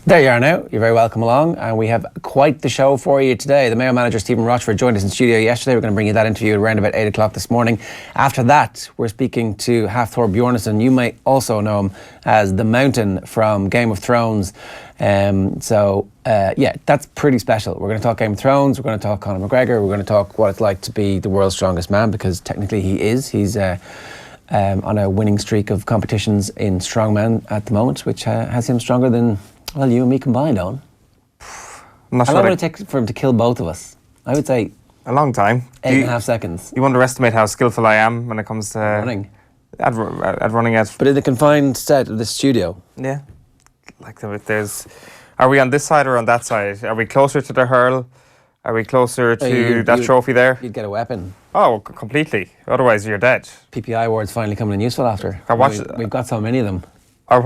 There you are now. You're very welcome along, and we have quite the show for you today. The Mayo manager Stephen Rochford joined us in studio yesterday. We're going to bring you that interview around about 8 o'clock this morning. After that, we're speaking to Hafthor Bjornsson. You might also know him as the Mountain from Game of Thrones. Yeah, that's pretty special. We're going to talk Game of Thrones, we're going to talk Conor McGregor, we're going to talk what it's like to be the world's strongest man, because technically he is. He's on a winning streak of competitions in strongman at the moment, which has him stronger than, well, you and me combined, Owen. I'm not How sure long would it take for him to kill both of us? I would say a long time. 8.5 seconds. You underestimate how skillful I am when it comes to running. At running it. But in the confined set of the studio. Yeah. Like there's... Are we on this side or on that side? Are we closer to the hurl? Are we closer to that trophy there? You'd get a weapon. Oh, completely. Otherwise, you're dead. PPI awards finally coming in useful after. We've got so many of them. I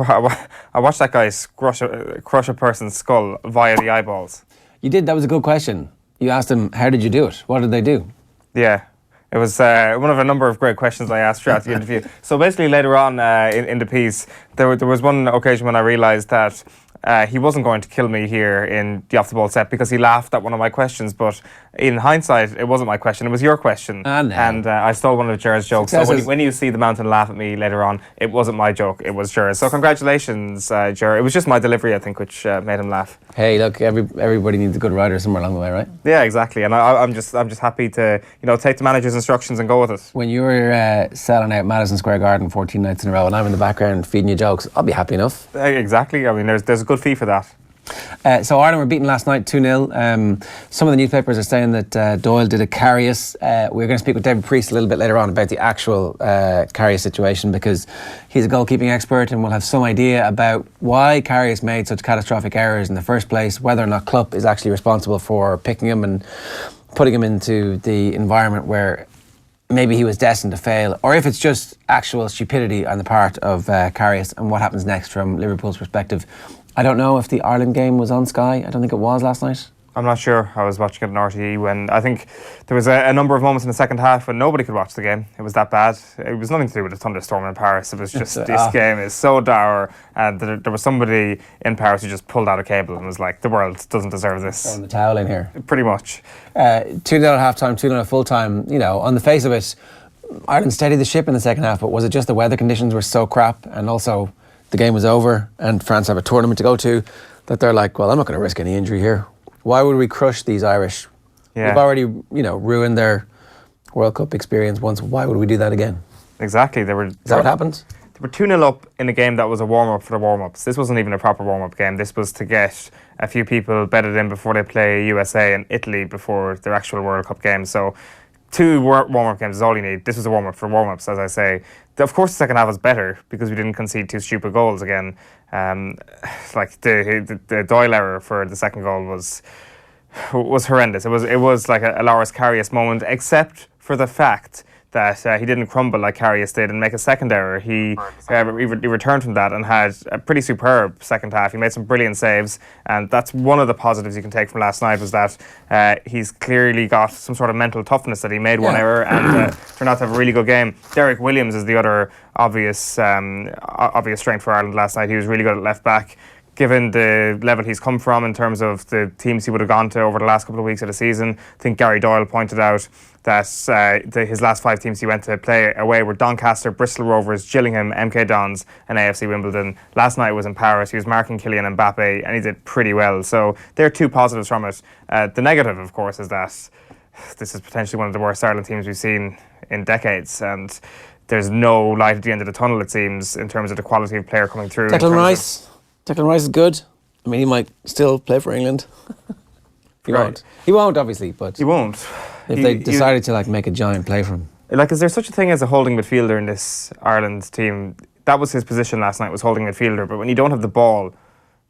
watched that guy crush a person's skull via the eyeballs. You did? That was a good question. You asked him, how did you do it? What did they do? Yeah. It was one of a number of great questions I asked throughout the interview. So basically later on in the piece, there was one occasion when I realised that he wasn't going to kill me here in the off the ball set because he laughed at one of my questions, but in hindsight it wasn't my question, it was your question. And I stole one of Ger's jokes. So when you see the Mountain laugh at me later on, it wasn't my joke, it was Ger's. So congratulations, Ger. It was just my delivery, I think, which made him laugh. Hey, look, everybody needs a good writer somewhere along the way, right? Yeah, exactly. And I'm just happy to take the manager's instructions and go with it. When you're selling out Madison Square Garden 14 nights in a row and I'm in the background feeding you jokes, I'll be happy enough. Exactly. I mean, there's a good fee for that. So Ireland were beaten last night 2-0. Some of the newspapers are saying that Doyle did a Karius. We're going to speak with David Preece a little bit later on about the actual Karius situation, because he's a goalkeeping expert and we'll have some idea about why Karius made such catastrophic errors in the first place, whether or not Klopp is actually responsible for picking him and putting him into the environment where maybe he was destined to fail, or if it's just actual stupidity on the part of Karius, and what happens next from Liverpool's perspective. I don't know if the Ireland game was on Sky. I don't think it was last night. I'm not sure. I was watching it on RTE when I think there was a number of moments in the second half when nobody could watch the game. It was that bad. It was nothing to do with the thunderstorm in Paris. It was just this game is so dour, and there was somebody in Paris who just pulled out a cable and was like, the world doesn't deserve this. Throwing the towel in here. Pretty much. 2-0 at half-time, 2-0 at full-time. You know, on the face of it, Ireland steadied the ship in the second half, but was it just the weather conditions were so crap, and also the game was over and France have a tournament to go to, that they're like, well, I'm not going to risk any injury here. Why would we crush these Irish? Yeah. We've already, ruined their World Cup experience once. Why would we do that again? Exactly. Is that what happened? They were 2-0 up in a game that was a warm-up for the warm-ups. This wasn't even a proper warm-up game. This was to get a few people bedded in before they play USA and Italy before their actual World Cup game. So 2 warm-up games is all you need. This was a warm-up for warm-ups, as I say. Of course, the second half was better because we didn't concede 2 stupid goals again. Like the Doyle error for the second goal was horrendous. It was like a Loris Karius moment, except for the fact that he didn't crumble like Karius did and make a second error. He returned from that and had a pretty superb second half. He made some brilliant saves, and that's one of the positives you can take from last night, was that he's clearly got some sort of mental toughness, that he made one error and turned out to have a really good game. Derek Williams is the other obvious strength for Ireland last night. He was really good at left back. Given the level he's come from in terms of the teams he would have gone to over the last couple of weeks of the season, I think Gary Doyle pointed out that his last 5 teams he went to play away were Doncaster, Bristol Rovers, Gillingham, MK Dons and AFC Wimbledon. Last night was in Paris. He was marking Kylian Mbappe and he did pretty well. So there are 2 positives from it. The negative, of course, is that this is potentially one of the worst Ireland teams we've seen in decades, and there's no light at the end of the tunnel, it seems, in terms of the quality of player coming through. Declan Rice is good. I mean, he might still play for England. He won't. He won't, obviously, but he won't. If they decided to make a giant play for him. Is there such a thing as a holding midfielder in this Ireland team? That was his position last night, was holding midfielder. But when you don't have the ball,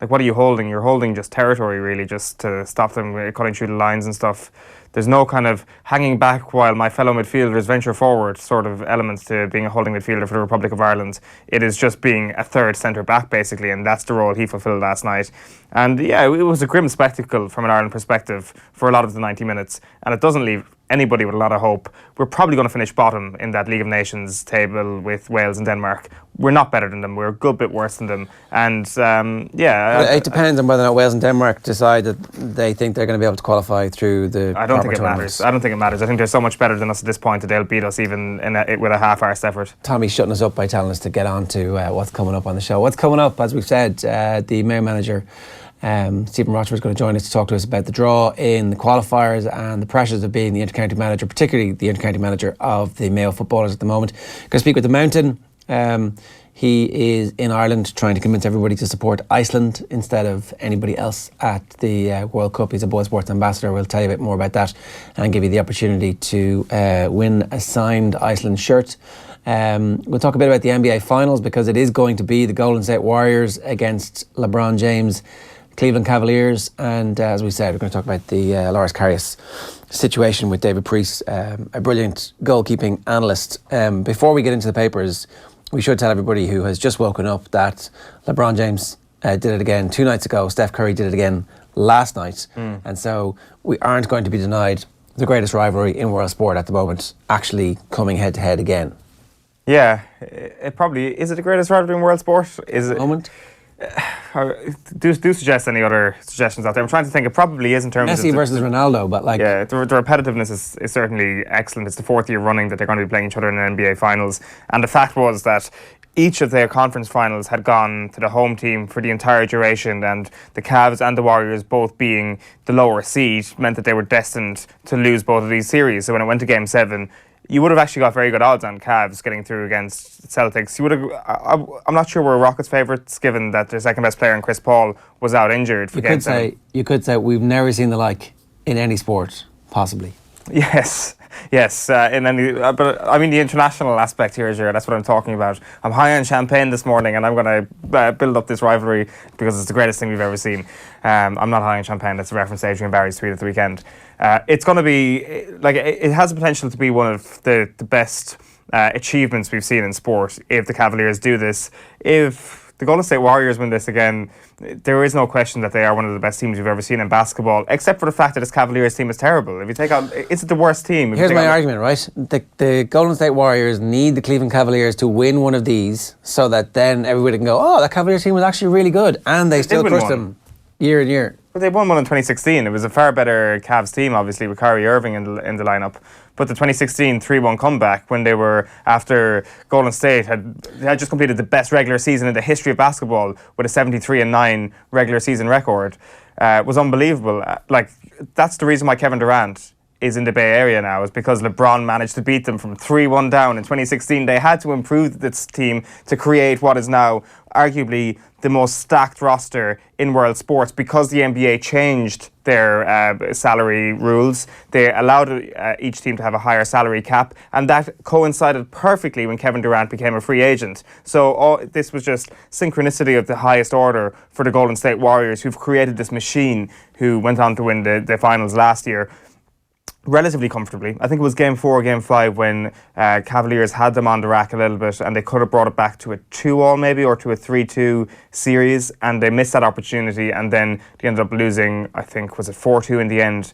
what are you holding? You're holding just territory, really, just to stop them cutting through the lines and stuff. There's no kind of hanging back while my fellow midfielders venture forward sort of elements to being a holding midfielder for the Republic of Ireland. It is just being a third centre-back, basically, and that's the role he fulfilled last night. And yeah, it was a grim spectacle from an Ireland perspective for a lot of the 90 minutes, and it doesn't leave anybody with a lot of hope. We're probably going to finish bottom in that League of Nations table with Wales and Denmark. We're not better than them. We're a good bit worse than them. And it depends on whether or not Wales and Denmark decide that they think they're going to be able to qualify through the. I don't think it matters. I don't think it matters. I think they're so much better than us at this point that they'll beat us even with a half-arsed effort. Tommy's shutting us up by telling us to get on to what's coming up on the show. What's coming up, as we've said, the Mayo manager Stephen Rochford is going to join us to talk to us about the draw in the qualifiers and the pressures of being the inter-county manager, particularly the inter-county manager of the Mayo footballers at the moment. Going to speak with the Mountain. He is in Ireland trying to convince everybody to support Iceland instead of anybody else at the World Cup. He's a Boy Sports ambassador. We'll tell you a bit more about that and give you the opportunity to win a signed Iceland shirt. We'll talk a bit about the NBA finals, because it is going to be the Golden State Warriors against LeBron James, Cleveland Cavaliers, and as we said, we're going to talk about the Loris Karius situation with David Preece, a brilliant goalkeeping analyst. Before we get into the papers, we should tell everybody who has just woken up that LeBron James did it again 2 nights ago. Steph Curry did it again last night. And so we aren't going to be denied the greatest rivalry in world sport at the moment actually coming head to head again. Yeah, it probably is. It the greatest rivalry in world sport? Is it? Moment. Do suggest any other suggestions out there. I'm trying to think. It probably is in terms of Messi versus Ronaldo, but like, yeah, the repetitiveness is certainly excellent. It's the 4th year running that they're going to be playing each other in the NBA finals, and the fact was that each of their conference finals had gone to the home team for the entire duration, and the Cavs and the Warriors both being the lower seed meant that they were destined to lose both of these series. So when it went to Game 7, you would have actually got very good odds on Cavs getting through against Celtics. You would have. I'm not sure we're Rockets' favourites, given that their second best player in Chris Paul was out injured for Game 7. You could say we've never seen the like in any sport, possibly. Yes. In any, but I mean the international aspect here, Gerard, that's what I'm talking about. I'm high on champagne this morning, and I'm going to build up this rivalry because it's the greatest thing we've ever seen. I'm not high on champagne. That's a reference to Adrian Barry's tweet at the weekend. It's going to be like it has the potential to be one of the best achievements we've seen in sport if the Cavaliers do this. If the Golden State Warriors win this again, there is no question that they are one of the best teams we've ever seen in basketball, except for the fact that this Cavaliers team is terrible. If you take out, it's the worst team. Here's my argument, right? The Golden State Warriors need the Cleveland Cavaliers to win one of these so that then everybody can go, oh, that Cavaliers team was actually really good, and they still crush them year in year. But they won one in 2016. It was a far better Cavs team, obviously, with Kyrie Irving in the lineup. But the 2016 3-1 comeback, when they were, after Golden State had just completed the best regular season in the history of basketball with a 73-9 regular season record, was unbelievable. Like, that's the reason why Kevin Durant is in the Bay Area now, is because LeBron managed to beat them from 3-1 down in 2016. They had to improve this team to create what is now arguably the most stacked roster in world sports, because the NBA changed their salary rules. They allowed each team to have a higher salary cap, and that coincided perfectly when Kevin Durant became a free agent. So this was just synchronicity of the highest order for the Golden State Warriors, who've created this machine who went on to win the finals last year relatively comfortably. I think it was Game 4 or Game 5 when Cavaliers had them on the rack a little bit, and they could have brought it back to a 2-all maybe, or to a 3-2 series, and they missed that opportunity, and then they ended up losing, I think, was it 4-2 in the end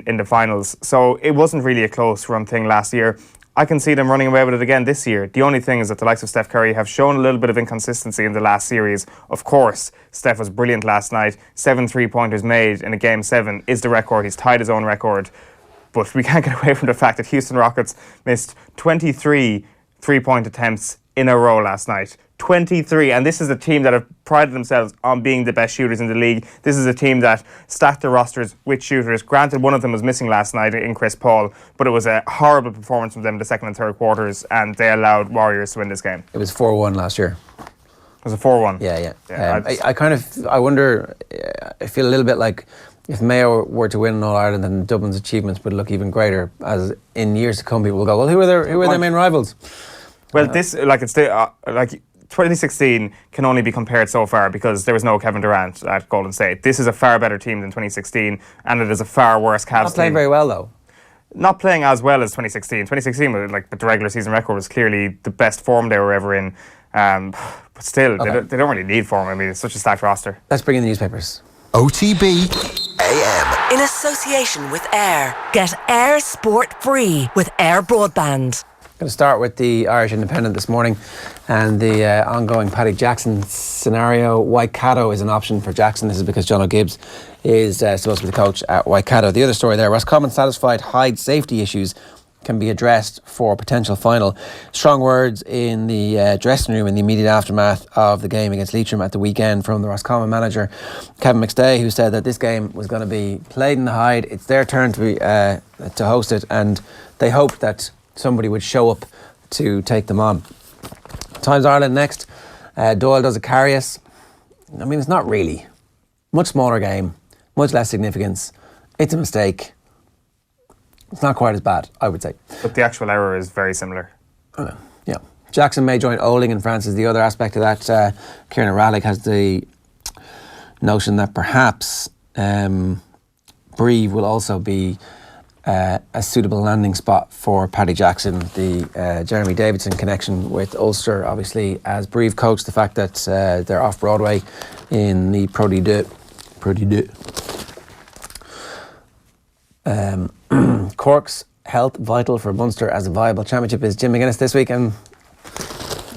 in the finals. So it wasn't really a close run thing last year. I can see them running away with it again this year. The only thing is that the likes of Steph Curry have shown a little bit of inconsistency in the last series. Of course, Steph was brilliant last night. 7 3-pointers made in a Game 7 is the record. He's tied his own record. But we can't get away from the fact that Houston Rockets missed 23 3-point attempts in a row last night. 23, and this is a team that have prided themselves on being the best shooters in the league. This is a team that stacked their rosters with shooters. Granted, one of them was missing last night in Chris Paul, but it was a horrible performance from them in the second and third quarters, and they allowed Warriors to win this game. It was 4-1 last year. It was a 4-1. Yeah. I wonder, I feel a little bit like if Mayo were to win All Ireland, then Dublin's achievements would look even greater. As in years to come, people will go, well, who are their main rivals? Well, this it's 2016 can only be compared so far because there was no Kevin Durant at Golden State. This is a far better team than 2016, and it is a far worse Cavs team. Not playing very well though. Not playing as well as 2016. 2016 was the regular season record was clearly the best form they were ever in. But still, okay. They don't really need form. I mean, it's such a stacked roster. Let's bring in the newspapers. OTB AM. In a association with Air. Get Air Sport free with Air Broadband. Going to start with the Irish Independent this morning and the ongoing Paddy Jackson scenario. Waikato is an option for Jackson. This is because John O'Gibbs is supposed to be the coach at Waikato. The other story there, Roscommon satisfied Hyde safety issues can be addressed for a potential final. Strong words in the dressing room in the immediate aftermath of the game against Leitrim at the weekend from the Roscommon manager Kevin McStay, who said that this game was going to be played in the Hyde. It's their turn to host it, and they hoped that somebody would show up to take them on. Times Ireland next. Doyle does a Karius. I mean, it's not really. Much smaller game, much less significance. It's a mistake. It's not quite as bad, I would say. But the actual error is very similar. Yeah. Jackson may join Oling in France is the other aspect of that. Kieran Rallick has the notion that perhaps Bree will also be a suitable landing spot for Paddy Jackson. The Jeremy Davidson connection with Ulster, obviously, as Bree coach, the fact that they're off Broadway in the Pro D2. Cork's health vital for Munster as a viable championship is Jim McGuinness this week, and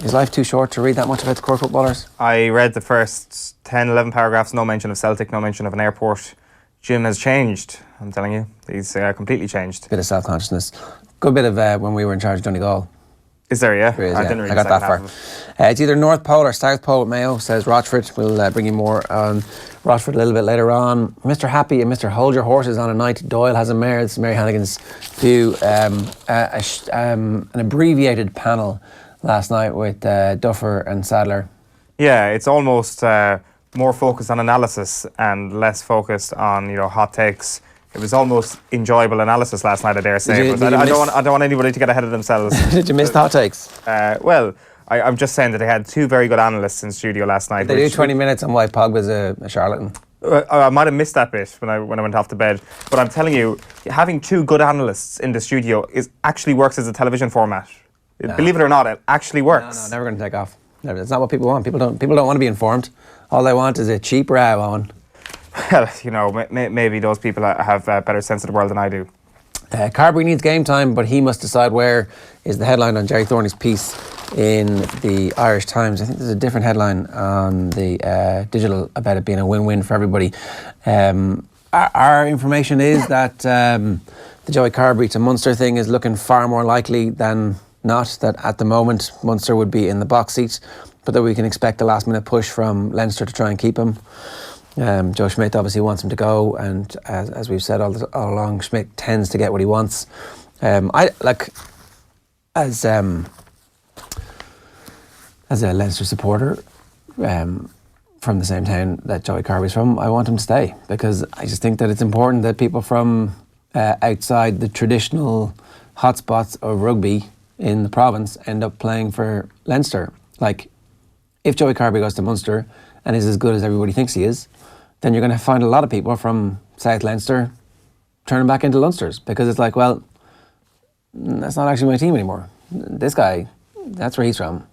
is life too short to read that much about the Cork footballers? I read the first 10, 11 paragraphs, no mention of Celtic, no mention of an airport. Jim has changed, I'm telling you. He's completely changed. Bit of self-consciousness. Good bit of when we were in charge of Donegal. Is there, yeah? There is, I didn't read I got that far. It's either North Pole or South Pole with Mayo, says Rochford. We'll bring you more on Rochford a little bit later on. Mr. Happy and Mr. Hold Your Horses on a night. Doyle has a mare. It's Mary Hannigan's view. An abbreviated panel last night with Duffer and Sadler. Yeah, it's almost more focused on analysis and less focused on hot takes. It was almost enjoyable analysis last night, I dare say. I don't want anybody to get ahead of themselves. Did you miss the hot takes? Well, I'm just saying that they had two very good analysts in studio last night. They do 20 minutes on why Pogba's a charlatan. I might have missed that bit when I went off to bed. But I'm telling you, having two good analysts in the studio actually works as a television format. No. Believe it or not, it actually works. No, never going to take off. Never. That's not what people want. People don't want to be informed. All they want is a cheap row on. Well, maybe those people have a better sense of the world than I do. Carberry needs game time, but he must decide where is the headline on Jerry Thorney's piece in the Irish Times. I think there's a different headline on the digital about it being a win-win for everybody. Our information is that the Joey Carberry to Munster thing is looking far more likely than not, that at the moment Munster would be in the box seat, but that we can expect a last-minute push from Leinster to try and keep him. Joe Schmidt obviously wants him to go, and as we've said all along, Schmidt tends to get what he wants. As a Leinster supporter from the same town that Joey Carberry's from, I want him to stay, because I just think that it's important that people from outside the traditional hotspots of rugby in the province end up playing for Leinster. Like, if Joey Carberry goes to Munster and is as good as everybody thinks he is, then you're going to find a lot of people from South Leinster turning back into Leinsters, because it's like, well, that's not actually my team anymore. This guy, that's where he's from.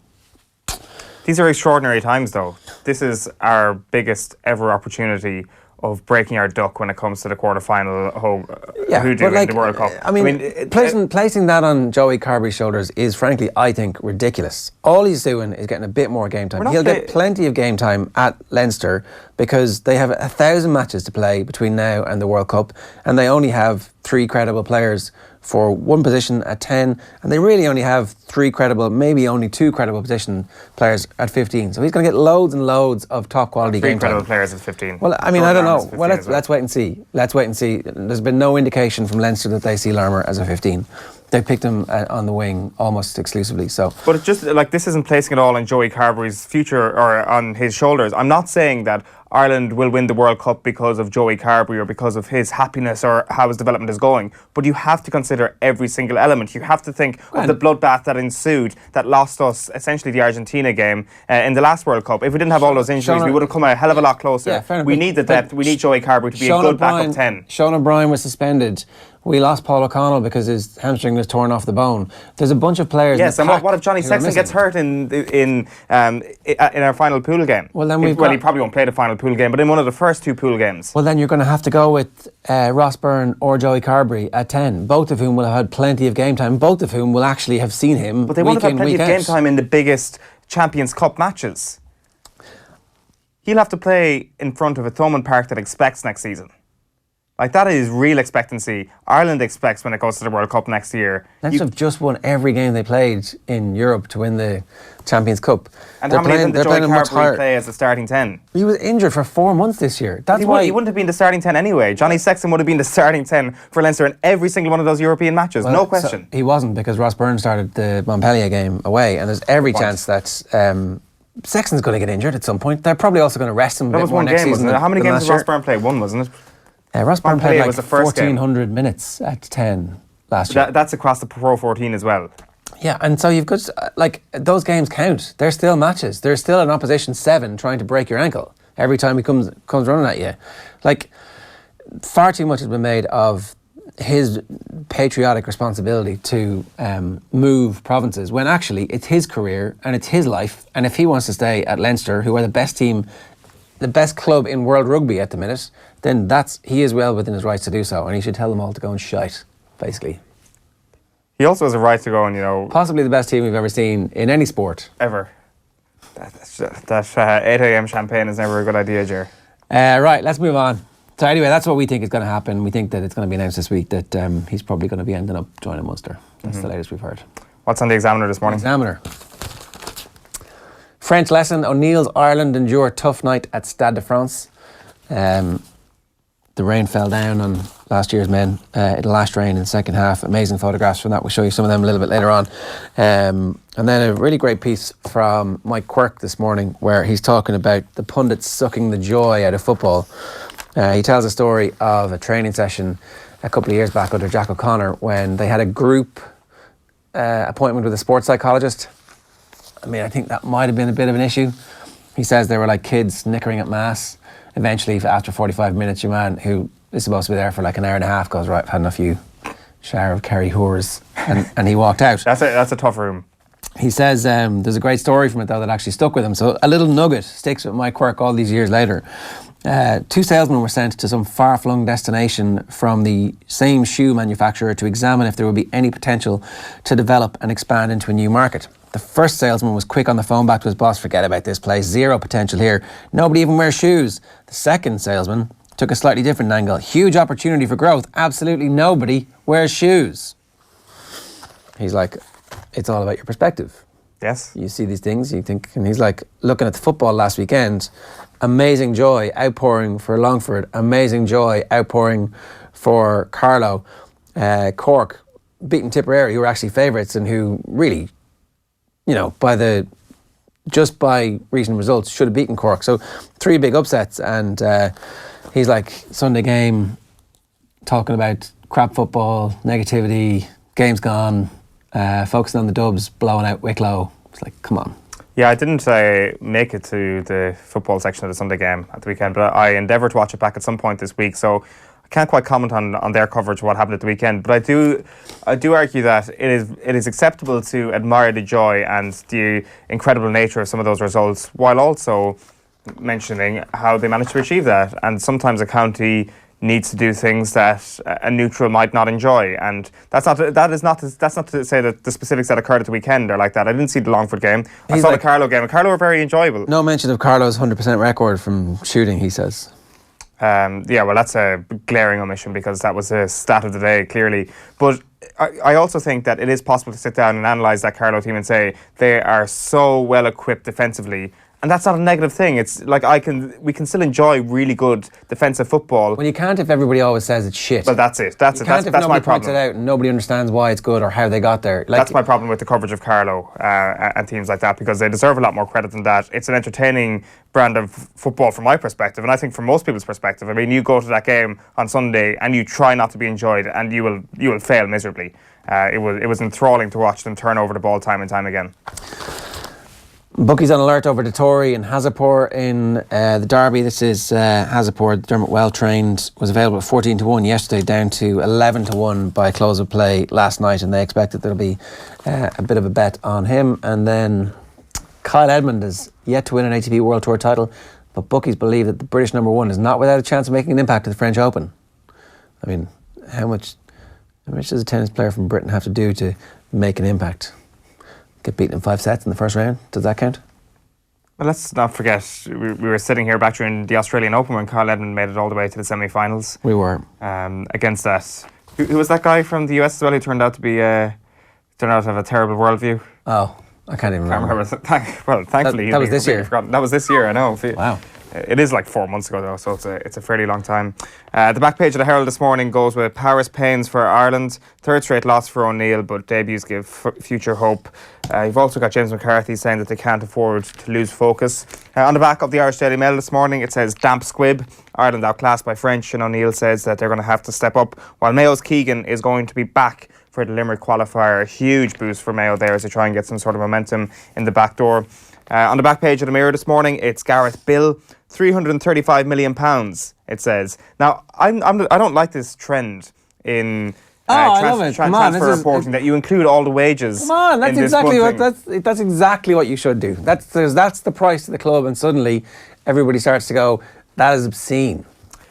These are extraordinary times, though. This is our biggest ever opportunity of breaking our duck when it comes to the quarter-final hoodoo in the World Cup. I mean placing that on Joey Carberry's shoulders is, frankly, I think, ridiculous. All he's doing is getting a bit more game time. He'll get plenty of game time at Leinster because they have 1,000 matches to play between now and the World Cup, and they only have 3 credible players for one position at 10, and they really only have 3 credible, maybe only 2 credible position players at 15. So he's going to get loads and loads of top quality game time. 3 credible players at 15. Well, I mean, I don't know. Well, let's wait and see. Let's wait and see. There's been no indication from Leinster that they see Larmour as a 15. They picked him on the wing almost exclusively. So, but it's just like, this isn't placing it all on Joey Carberry's future or on his shoulders. I'm not saying that Ireland will win the World Cup because of Joey Carberry or because of his happiness or how his development is going. But you have to consider every single element. You have to think of the bloodbath that ensued, that lost us essentially the Argentina game in the last World Cup. If we didn't have all those injuries, we would have come a hell of a lot closer. Yeah, we need the depth. We need Joey Carberry to be a good backup 10. Sean O'Brien was suspended. We lost Paul O'Connell because his hamstring was torn off the bone. There's a bunch of players. Yes, and what if Johnny Sexton gets hurt in our final pool game? Well, then he probably won't play the final pool pool game, but in one of the first 2 pool games. Well, then you're going to have to go with Ross Byrne or Joey Carberry at 10, both of whom will have had plenty of game time, both of whom will actually have seen him. But they won't have had plenty of game time in the biggest Champions Cup matches. He'll have to play in front of a Thomond Park that expects next season. Like, that is real expectancy. Ireland expects when it goes to the World Cup next year. Leinster have just won every game they played in Europe to win the Champions Cup. And how many of them did Joey Carberry play as the starting 10? He was injured for 4 months this year. He wouldn't have been the starting 10 anyway. Johnny Sexton would have been the starting 10 for Leinster in every single one of those European matches. No question. So he wasn't, because Ross Byrne started the Montpellier game away, and there's every chance that Sexton's going to get injured at some point. They're probably also going to rest him a bit more next season. How many games did Ross Byrne play? 1, wasn't it? Ross Byrne played like 1,400 minutes at 10 last year. That's across the Pro 14 as well. Yeah, and so you've got, those games count. They're still matches. There's still an opposition 7 trying to break your ankle every time he comes running at you. Like, far too much has been made of his patriotic responsibility to move provinces, when actually it's his career and it's his life, and if he wants to stay at Leinster, who are the best team, the best club in world rugby at the minute, then he is well within his rights to do so, and he should tell them all to go and shite, basically. He also has a right to go and, possibly the best team we've ever seen in any sport. Ever. That 8 a.m. champagne is never a good idea, Ger. Right, let's move on. So anyway, that's what we think is going to happen. We think that it's going to be announced this week that he's probably going to be ending up joining Munster. That's the latest we've heard. What's on the Examiner this morning? Examiner. French lesson, O'Neill's Ireland endure tough night at Stade de France. The rain fell down on last year's men. It lashed rain in the second half. Amazing photographs from that. We'll show you some of them a little bit later on. And then a really great piece from Mike Quirk this morning, where he's talking about the pundits sucking the joy out of football. He tells a story of a training session a couple of years back under Jack O'Connor, when they had a group appointment with a sports psychologist. I mean, I think that might have been a bit of an issue. He says they were like kids snickering at mass. Eventually, after 45 minutes, your man, who is supposed to be there for like an hour and a half, goes, right, I've had enough of you. Shower of Kerry whores. And he walked out. That's a tough room. He says there's a great story from it, though, that actually stuck with him. So a little nugget sticks with Mike Quirk all these years later. 2 salesmen were sent to some far-flung destination from the same shoe manufacturer to examine if there would be any potential to develop and expand into a new market. The first salesman was quick on the phone back to his boss, forget about this place, zero potential here. Nobody even wears shoes. The second salesman took a slightly different angle. Huge opportunity for growth. Absolutely nobody wears shoes. He's like, it's all about your perspective. Yes. You see these things, you think, and he's like, looking at the football last weekend, amazing joy outpouring for Longford, amazing joy outpouring for Carlow. Cork beating Tipperary, who were actually favourites and who really, just by recent results, should have beaten Cork. So 3 big upsets, and he's like, Sunday game, talking about crap football, negativity, game's gone, focusing on the dubs, blowing out Wicklow. It's like, come on. Yeah, I didn't make it to the football section of the Sunday game at the weekend, but I endeavour to watch it back at some point this week, so I can't quite comment on their coverage of what happened at the weekend, but I do argue that it is acceptable to admire the joy and the incredible nature of some of those results, while also mentioning how they managed to achieve that. And sometimes a county needs to do things that a neutral might not enjoy, and that's not to say that the specifics that occurred at the weekend are like that. I didn't see the Longford game. I saw the Carlow game, and Carlow were very enjoyable. No mention of Carlow's 100% record from shooting, he says. Well, that's a glaring omission, because that was a stat of the day, clearly. But I also think that it is possible to sit down and analyse that Carlow team and say they are so well equipped defensively. And that's not a negative thing. It's like we can still enjoy really good defensive football. Well, you can't if everybody always says it's shit. Well, that's it. That's if my nobody problem. points it out and nobody understands why it's good or how they got there. That's my problem with the coverage of Carlow and teams like that, because they deserve a lot more credit than that. It's an entertaining brand of football from my perspective, and I think from most people's perspective. I mean, you go to that game on Sunday and you try not to be enjoyed, and you will fail miserably. It was enthralling to watch them turn over the ball time and time again. Bookies on alert over the Tory and Hazapur in the Derby. This is Hazapur, Dermot well trained, was available at 14-1 yesterday, down to 11-1 by close of play last night, and they expect that there'll be a bit of a bet on him. And then Kyle Edmund is yet to win an ATP World Tour title. but bookies believe that the British number one is not without a chance of making an impact at the French Open. I mean, how much does a tennis player from Britain have to do to make an impact? Get beaten in 5 sets in the first round? Does that count? Well, let's not forget, we were sitting here back during the Australian Open when Kyle Edmund made it all the way to the semi-finals. We were. Against that. Who was that guy from the US as well who turned out to have a terrible worldview? Oh, I can't even remember. Well, thankfully... That was this year. That was this year, I know. Wow. It is like 4 months ago though, so it's a fairly long time. The back page of the Herald this morning goes with Paris pains for Ireland. Third straight loss for O'Neill, but debuts give future hope. You've also got James McCarthy saying that they can't afford to lose focus. On the back of the Irish Daily Mail this morning, it says damp squib. Ireland outclassed by French, and O'Neill says that they're going to have to step up, while Mayo's Keegan is going to be back for the Limerick qualifier. A huge boost for Mayo there as they try and get some sort of momentum in the back door. On the back page of the Mirror this morning, it's Gareth Bill, £335 million, it says. Now, I don't like this trend in transfer reporting that you include all the wages. Come on, that's exactly what you should do. That's the price of the club, and suddenly everybody starts to go, that is obscene.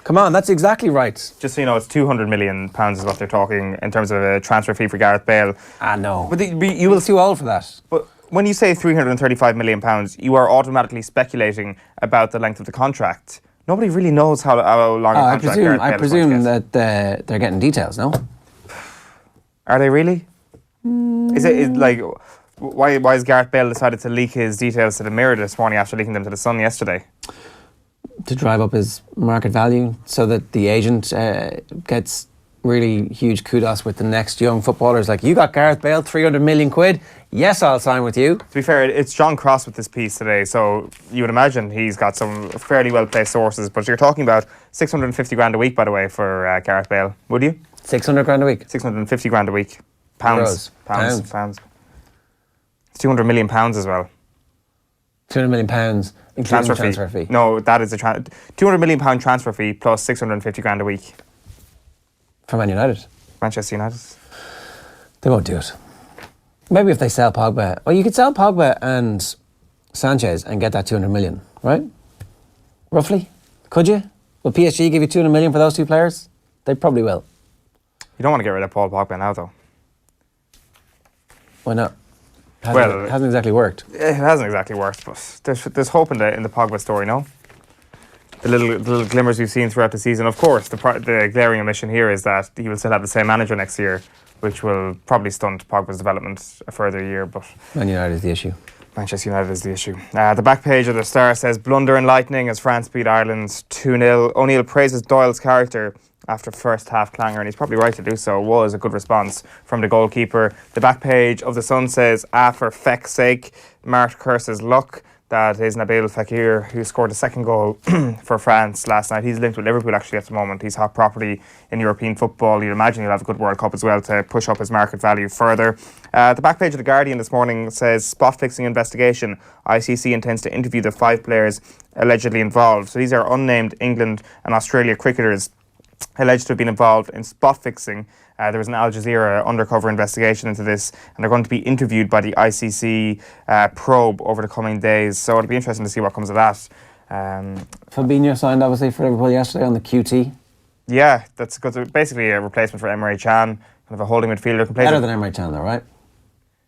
Come on, that's exactly right. Just so you know, it's £200 million is what they're talking in terms of a transfer fee for Gareth Bale. No. But you will too old for that. But when you say £335 million, you are automatically speculating about the length of the contract. Nobody really knows how long a contract Gareth Bale I presume that they're getting details, no? Are they really? Is it like... Why has Gareth Bale decided to leak his details to the Mirror this morning after leaking them to the Sun yesterday? To drive up his market value so that the agent gets really huge kudos with the next young footballers. Like, you got Gareth Bale, 300 million quid. Yes, I'll sign with you. To be fair, it's John Cross with this piece today, so you would imagine he's got some fairly well-placed sources, but you're talking about 650 grand a week, by the way, for Gareth Bale, would you? 600 grand a week? 650 grand a week. Pounds. It's 200 million pounds as well. 200 million pounds, including transfer fee. No, that is a 200 million pound transfer fee plus 650 grand a week. For Man United? Manchester United. They won't do it. Maybe if they sell Pogba. Well, you could sell Pogba and Sanchez and get that 200 million, right? Roughly? Could you? Will PSG give you 200 million for those two players? They probably will. You don't want to get rid of Paul Pogba now, though. Why not? It hasn't exactly worked. It hasn't exactly worked, but there's hope in the Pogba story, no? The little glimmers we've seen throughout the season. Of course, the glaring omission here is that he will still have the same manager next year, which will probably stunt Pogba's development a further year. But Man United is the issue. Manchester United is the issue. The back page of the Star says, blunder and lightning as France beat Ireland 2-0. O'Neill praises Doyle's character after first half clangor, and he's probably right to do so. It was a good response from the goalkeeper. The back page of the Sun says, for feck's sake, Mart curses luck. That is Nabil Fekir, who scored the second goal for France last night. He's linked with Liverpool actually at the moment. He's hot property in European football. You'd imagine he'll have a good World Cup as well to push up his market value further. The back page of The Guardian this morning says, spot fixing investigation. ICC intends to interview the 5 players allegedly involved. So these are unnamed England and Australia cricketers alleged to have been involved in spot fixing. There was an Al Jazeera undercover investigation into this, and they're going to be interviewed by the ICC probe over the coming days. So it'll be interesting to see what comes of that. Fabinho signed obviously for Liverpool yesterday on the QT. Yeah, that's good. Basically a replacement for Emre Can, kind of a holding midfielder. Better than Emre Can, though, right?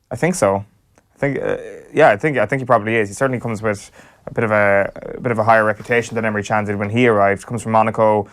I think so. I think he probably is. He certainly comes with a bit of a higher reputation than Emre Can did when he arrived. Comes from Monaco.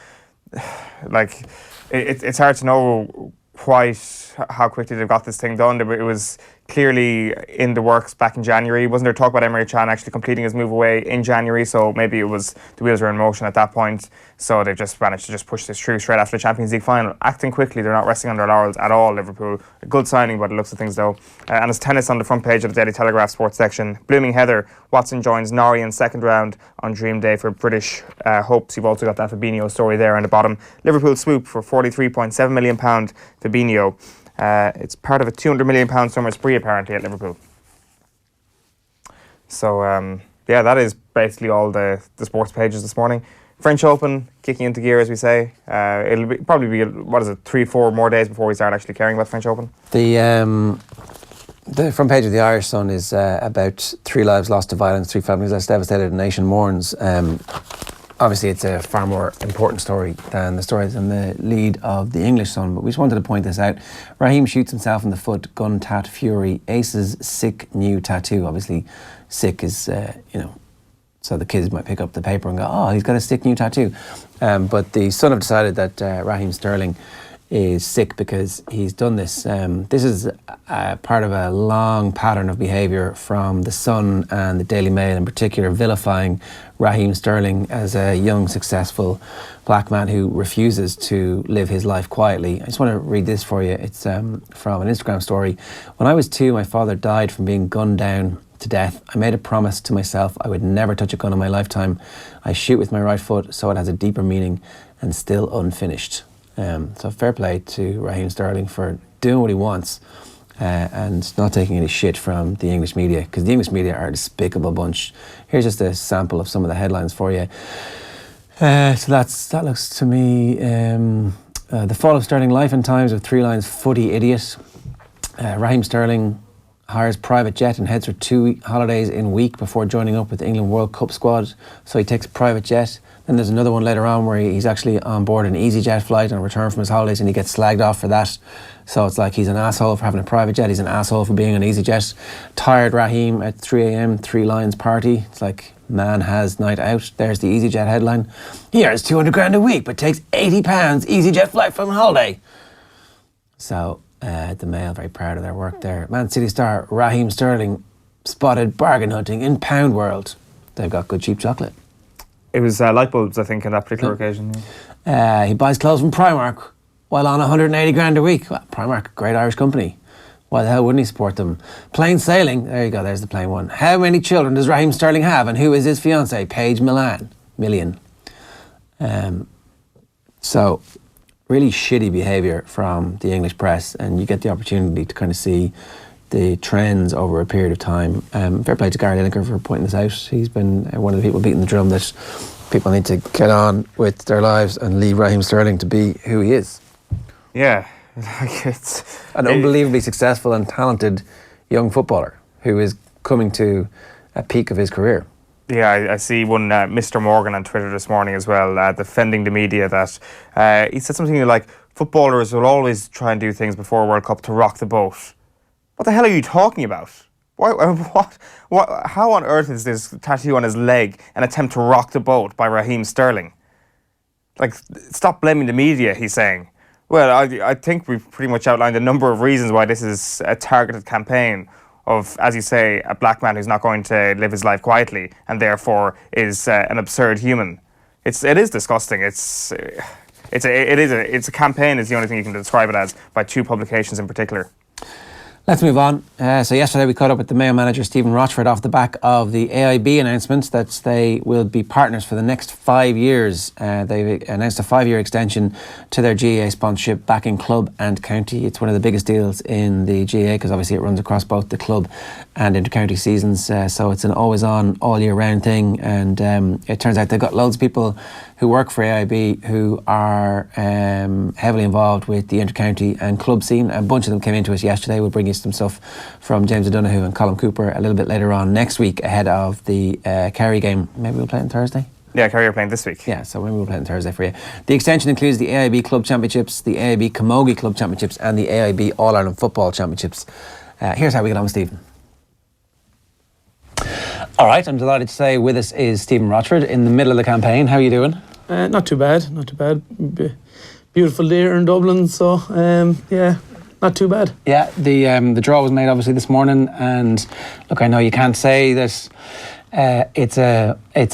Like, it's hard to know quite how quickly they've got this thing done. It was clearly in the works back in January. Wasn't there talk about Emre Can actually completing his move away in January? So maybe it was the wheels were in motion at that point. So they've just managed to just push this through straight after the Champions League final. Acting quickly, they're not resting on their laurels at all, Liverpool. A good signing by the looks of things though. And it's tennis on the front page of the Daily Telegraph sports section. Blooming Heather, Watson joins Norrie in second round on Dream Day for British hopes. You've also got that Fabinho story there on the bottom. Liverpool swoop for £43.7 million Fabinho. It's part of a £200 million summer spree apparently at Liverpool. So that is basically all the sports pages this morning. French Open kicking into gear, as we say. It'll probably be 3-4 more days before we start actually caring about French Open. The The front page of the Irish Sun is about 3 lives lost to violence, 3 families less devastated, a nation mourns. Obviously, it's a far more important story than the stories in the lead of the English Sun, but we just wanted to point this out. Raheem shoots himself in the foot, gun tat fury, aces sick new tattoo. Obviously, sick is, so the kids might pick up the paper and go, oh, he's got a sick new tattoo. But the Sun have decided that Raheem Sterling is sick because he's done this. This is part of a long pattern of behaviour from the Sun and the Daily Mail in particular, vilifying Raheem Sterling as a young, successful black man who refuses to live his life quietly. I just want to read this for you. It's from an Instagram story. When I was 2, my father died from being gunned down to death. I made a promise to myself I would never touch a gun in my lifetime. I shoot with my right foot so it has a deeper meaning and still unfinished. So fair play to Raheem Sterling for doing what he wants and not taking any shit from the English media, because the English media are a despicable bunch. Here's just a sample of some of the headlines for you. So that looks to me the fall of Sterling, life and times of 3 lines footy idiot. Raheem Sterling hires private jet and heads for 2 holidays in week before joining up with the England World Cup squad. So he takes a private jet. Then there's another one later on where he's actually on board an EasyJet flight on return from his holidays and he gets slagged off for that. So it's like he's an asshole for having a private jet, he's an asshole for being on EasyJet. Tired Raheem at 3 a.m, 3 Lions party. It's like, man has night out. There's the EasyJet headline. He earns 200 grand a week but takes £80 EasyJet flight from a holiday. So the Mail, very proud of their work there. Man City star Raheem Sterling spotted bargain hunting in Pound World. They've got good cheap chocolate. It was light bulbs, I think, on that particular occasion. He buys clothes from Primark while on 180 grand a week. Well, Primark, great Irish company. Why the hell wouldn't he support them? Plain sailing. There you go, there's the plain one. How many children does Raheem Sterling have and who is his fiancée? Paige Million. So, really shitty behaviour from the English press, and you get the opportunity to kind of see the trends over a period of time. Fair play to Gary Lineker for pointing this out. He's been one of the people beating the drum that people need to get on with their lives and leave Raheem Sterling to be who he is. Yeah, like it's an unbelievably successful and talented young footballer who is coming to a peak of his career. Yeah, I see one Mr. Morgan on Twitter this morning as well, defending the media that he said something like, footballers will always try and do things before a World Cup to rock the boat. What the hell are you talking about? What? How on earth is this tattoo on his leg an attempt to rock the boat by Raheem Sterling? Like, stop blaming the media, he's saying. Well, I think we've pretty much outlined a number of reasons why this is a targeted campaign of, as you say, a black man who's not going to live his life quietly and therefore is an absurd human. It is disgusting. It's a campaign is the only thing you can describe it as, by 2 publications in particular. Let's move on. So yesterday we caught up with the Mayo manager Stephen Rochford off the back of the AIB announcement that they will be partners for the next 5 years. They've announced a 5-year extension to their GAA sponsorship backing club and county. It's one of the biggest deals in the GAA because obviously it runs across both the club and inter-county seasons. So it's an always-on, all-year-round thing. And it turns out they've got loads of people who work for AIB who are heavily involved with the inter-county and club scene. A bunch of them came into us yesterday. We'll bring you some stuff from James O'Donoghue and Colin Cooper a little bit later on next week ahead of the Kerry game. Maybe we'll play it on Thursday? Yeah, Kerry are playing this week. Yeah, so maybe we'll play it on Thursday for you. The extension includes the AIB Club Championships, the AIB Camogie Club Championships and the AIB All-Ireland Football Championships. Here's how we get on with Stephen. All right, I'm delighted to say with us is Stephen Rochford in the middle of the campaign. How are you doing? Not too bad. Beautiful day here in Dublin, so yeah, not too bad. Yeah, the draw was made obviously this morning, and look, I know you can't say that it's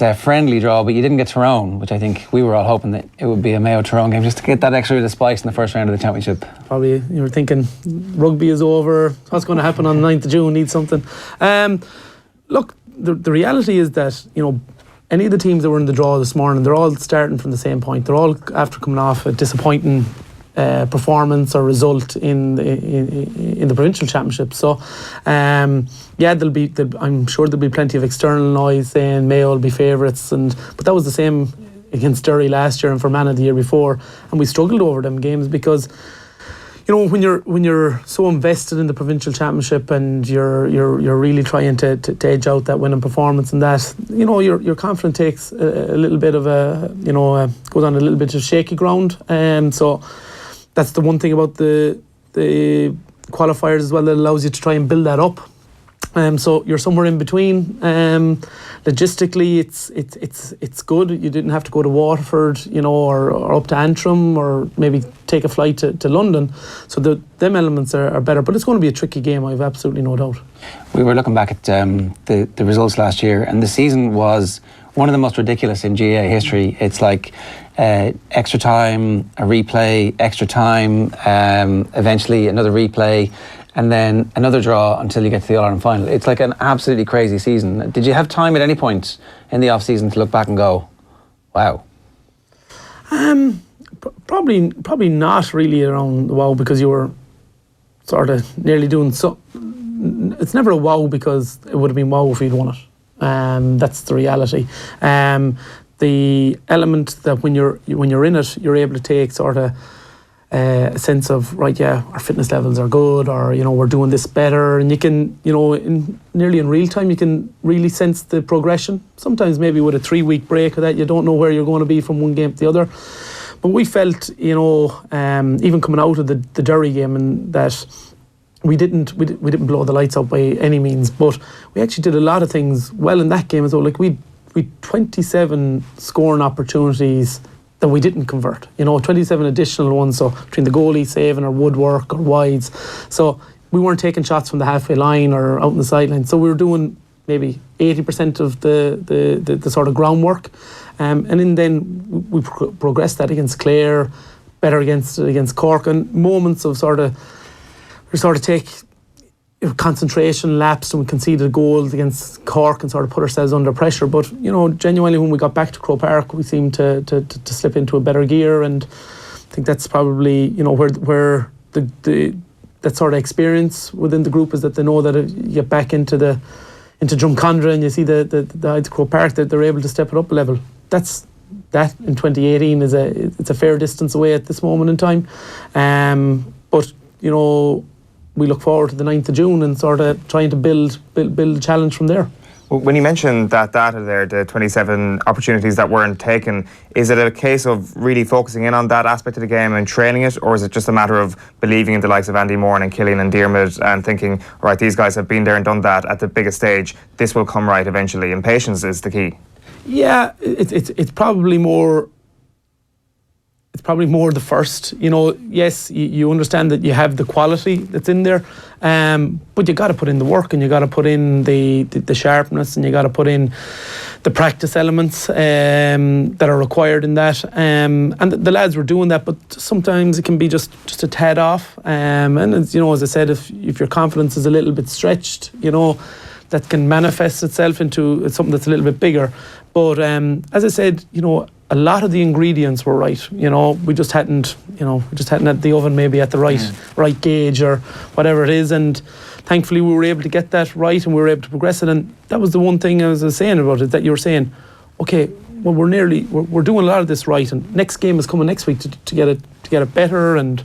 a friendly draw, but you didn't get Tyrone, which I think we were all hoping that it would be a Mayo Tyrone game just to get that extra bit of spice in the first round of the championship. Probably you were thinking rugby is over, what's going to happen on 9th of June, need something. Look, the reality is that, you know, any of the teams that were in the draw this morning, they're all starting from the same point. They're all after coming off a disappointing performance or result in the provincial championship. So, yeah, I'm sure there'll be plenty of external noise saying Mayo will be favourites, but that was the same against Derry last year and for Fermanagh the year before, and we struggled over them games because, when you're so invested in the provincial championship and you're really trying to edge out that winning performance, and that your confidence takes a little bit of goes on a little bit of shaky ground. So that's the one thing about the qualifiers as well, that allows you to try and build that up. So you're somewhere in between. Logistically, it's good. You didn't have to go to Waterford, or up to Antrim, or maybe take a flight to London. So them elements are better. But it's going to be a tricky game, I've absolutely no doubt. We were looking back at the results last year, and the season was one of the most ridiculous in GAA history. It's like extra time, a replay, extra time, eventually another replay, and then another draw until you get to the All-Ireland final. It's like an absolutely crazy season. Did you have time at any point in the off-season to look back and go, wow? Probably not really around wow, because you were sort of nearly doing so. It's never a wow because it would have been wow if you'd won it. That's the reality. The element that when you're in it, you're able to take sort of a sense of, right, yeah, our fitness levels are good, or we're doing this better, and you can nearly in real time you can really sense the progression. Sometimes maybe with a 3-week break or that, you don't know where you're going to be from one game to the other. But we felt, even coming out of the Derry game, and that we didn't blow the lights out by any means, but we actually did a lot of things well in that game as well. Like we 27 scoring opportunities that we didn't convert, 27 additional ones, so between the goalie saving or woodwork or wides. So we weren't taking shots from the halfway line or out on the sideline. So we were doing maybe 80% of the sort of groundwork. And then we progressed that against Clare, better against Cork, and moments of we take concentration lapsed, and we conceded goals against Cork and sort of put ourselves under pressure. But genuinely, when we got back to Croke Park, we seemed to slip into a better gear, and I think that's probably where that sort of experience within the group is, that they know that if you get back into Drumcondra and you see the Croke Park, that they're able to step it up a level. That in 2018 it's a fair distance away at this moment in time, but we look forward to the 9th of June and sort of trying to build a challenge from there. Well, when you mentioned that data there, the 27 opportunities that weren't taken, is it a case of really focusing in on that aspect of the game and training it, or is it just a matter of believing in the likes of Andy Moore and Killian and Diarmid and thinking, right, these guys have been there and done that at the biggest stage, this will come right eventually, and patience is the key? Yeah, it's probably more. It's probably more the first. Yes, you understand that you have the quality that's in there, but you got to put in the work, and you got to put in the sharpness, and you got to put in the practice elements that are required in that. And the lads were doing that, but sometimes it can be just a tad off. And as I said, if your confidence is a little bit stretched, that can manifest itself into something that's a little bit bigger. But as I said, a lot of the ingredients were right. We just hadn't had the oven maybe at the right gauge or whatever it is. And thankfully we were able to get that right, and we were able to progress it. And that was the one thing I was saying about it, that you were saying, okay, well, we're doing a lot of this right, and next game is coming next week to get it better. And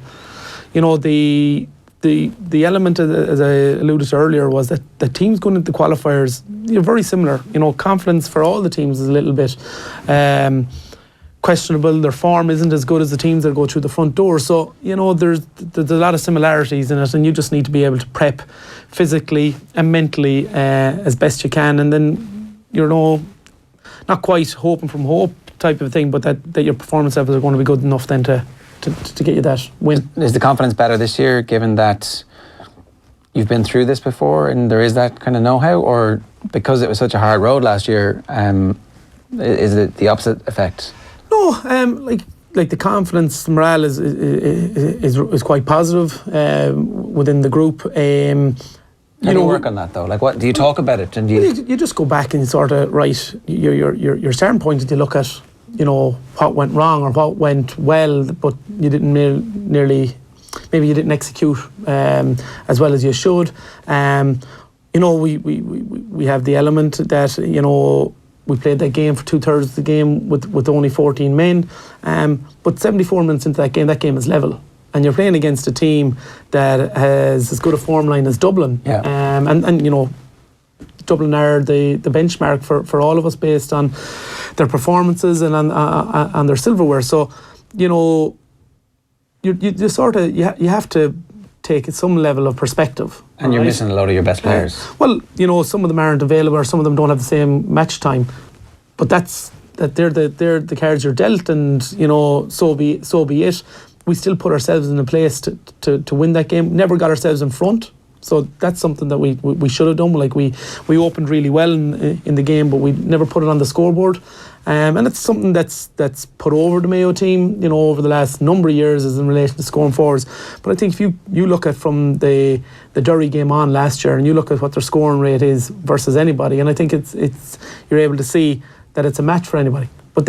the element, as I alluded to earlier, was that the teams going into the qualifiers, very similar. Confidence for all the teams is a little bit questionable. Their form isn't as good as the teams that go through the front door. So, there's a lot of similarities in it, and you just need to be able to prep physically and mentally as best you can. And then, not quite hoping from hope type of thing, but that your performance levels are going to be good enough then to get you that win. Is the confidence better this year, given that you've been through this before and there is that kind of know-how, or because it was such a hard road last year, is it the opposite effect? No, like the confidence, the morale is quite positive within the group. How do you work on that though? Like, what do you talk about it? And you just go back and sort of your starting point, and you look at what went wrong or what went well, but you didn't maybe you didn't execute as well as you should. We have the element that we played that game for 2/3 of the game with only 14 men, but 74 minutes into that game is level. and you're playing against a team that has as good a form line as Dublin. And you know, Dublin are the benchmark for all of us based on their performances and on their silverware. So, you know, you sort of you have to take some level of perspective. And you're missing a lot of your best players. Well, you know, some of them aren't available, or some of them don't have the same match time. But they're the cards you're dealt, and you know, so be it. We still put ourselves in a place to win that game. Never got ourselves in front. So that's something that we should have done. Like we opened really well in the game, but we never put it on the scoreboard. And it's something that's put over the Mayo team, you know, over the last number of years is in relation to scoring forwards. But I think if you look at from the Derry game on last year, and you look at what their scoring rate is versus anybody, and I think it's you're able to see that it's a match for anybody. But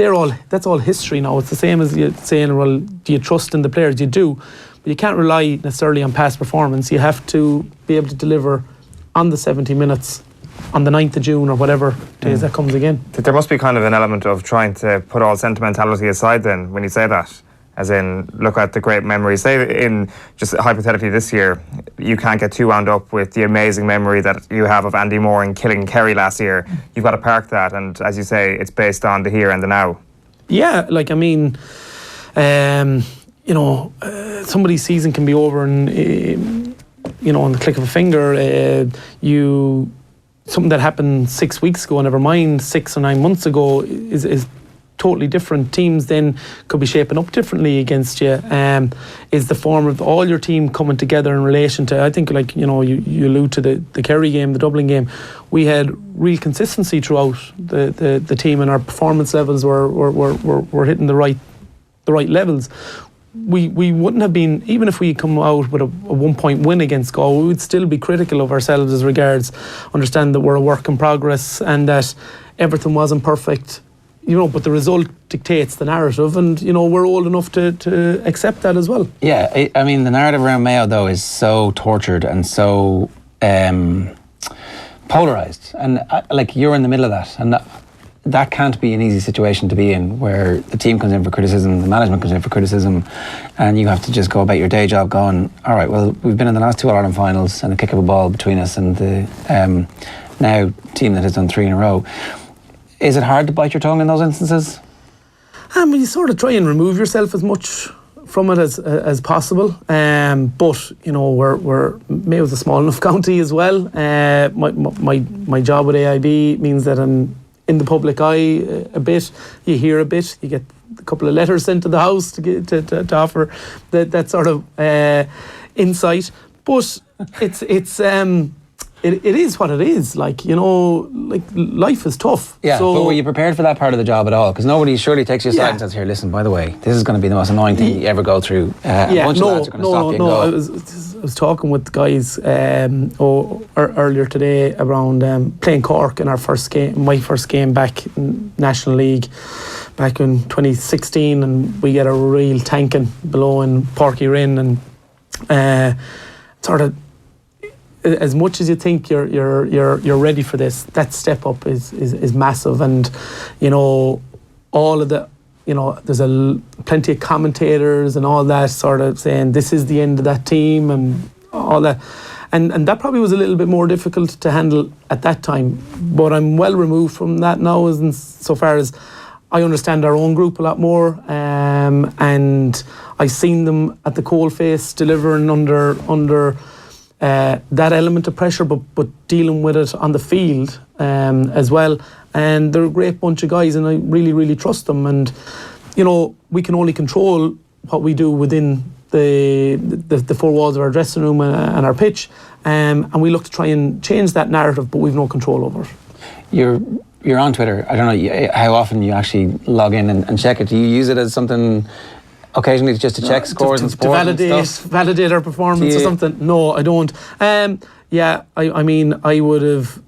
that's all history now. It's the same as you saying, well, do you trust in the players? You do. But you can't rely necessarily on past performance. You have to be able to deliver on the 70 minutes on the 9th of June or whatever days that comes again. There must be kind of an element of trying to put all sentimentality aside then when you say that. As in, look at the great memories. Say in, just hypothetically this year, you can't get too wound up with the amazing memory that you have of Andy Moore and killing Kerry last year. You've got to park that, and as you say, it's based on the here and the now. Yeah, like I mean, you know, somebody's season can be over and, you know, on the click of a finger. Something that happened 6 weeks ago, never mind 6 or 9 months ago, is totally different. Teams then could be shaping up differently against you. Is the form of all your team coming together in relation to, I think, like, you know, you allude to the Kerry game, the Dublin game. We had real consistency throughout the team, and our performance levels were hitting the right levels. We wouldn't have been, even if we come out with a 1 point win against Galway, we would still be critical of ourselves as regards understand that we're a work in progress and that everything wasn't perfect, you know, but the result dictates the narrative, and you know, we're old enough to accept that as well. Yeah, I mean, the narrative around Mayo though is so tortured and so polarised, and like you're in the middle of that, and that can't be an easy situation to be in, where the team comes in for criticism, the management comes in for criticism, and you have to just go about your day job going, all right, well, we've been in the last 2 All-Ireland finals and a kick of a ball between us and the now team that has done 3 in a row. Is it hard to bite your tongue in those instances? You sort of try and remove yourself as much from it as possible, but you know, we're Mayo's a small enough county as well. My job with AIB means that I'm in the public eye a bit. You hear a bit. You get a couple of letters sent to the house to offer that sort of insight. But it is what it is. Like, you know, like life is tough. Yeah, so, but were you prepared for that part of the job at all? Because nobody surely takes you aside and says, here, listen, by the way, this is going to be the most annoying thing you ever go through. A bunch of lads are going to stop you and go. I was talking with the guys earlier today around playing Cork in our first game, my first game back in National League back in 2016, and we get a real tanking below in Porky Rin, and sort of, as much as you think you're ready for this, that step up is massive. And you know, all of the, you know, there's plenty of commentators and all that sort of saying this is the end of that team and all that, and that probably was a little bit more difficult to handle at that time. But I'm well removed from that now, as in so far as I understand our own group a lot more, and I've seen them at the coalface delivering under that element of pressure, but dealing with it on the field as well. And they're a great bunch of guys, and I really, really trust them. And you know, we can only control what we do within the 4 walls of our dressing room and our pitch, and we look to try and change that narrative, but we've no control over it. You're on Twitter. I don't know how often you actually log in and check it. Do you use it as something occasionally just to check scores and sport and stuff? Validate our performance or something? No, I don't. I mean, I would have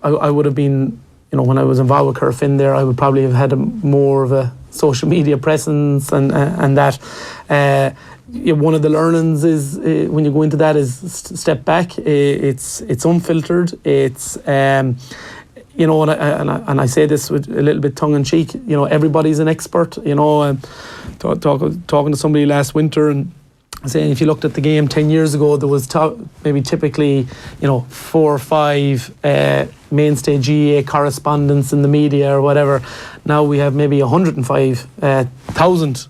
I would have been, you know, when I was involved with Curfin there, I would probably have had more of a social media presence and that. One of the learnings is when you go into that is step back. It's unfiltered. It's you know, and I say this with a little bit tongue in cheek. You know, everybody's an expert. You know, talking to somebody last winter, and saying if you looked at the game 10 years ago, there was maybe typically 4 or 5 mainstay GAA correspondents in the media or whatever. Now we have maybe 105,000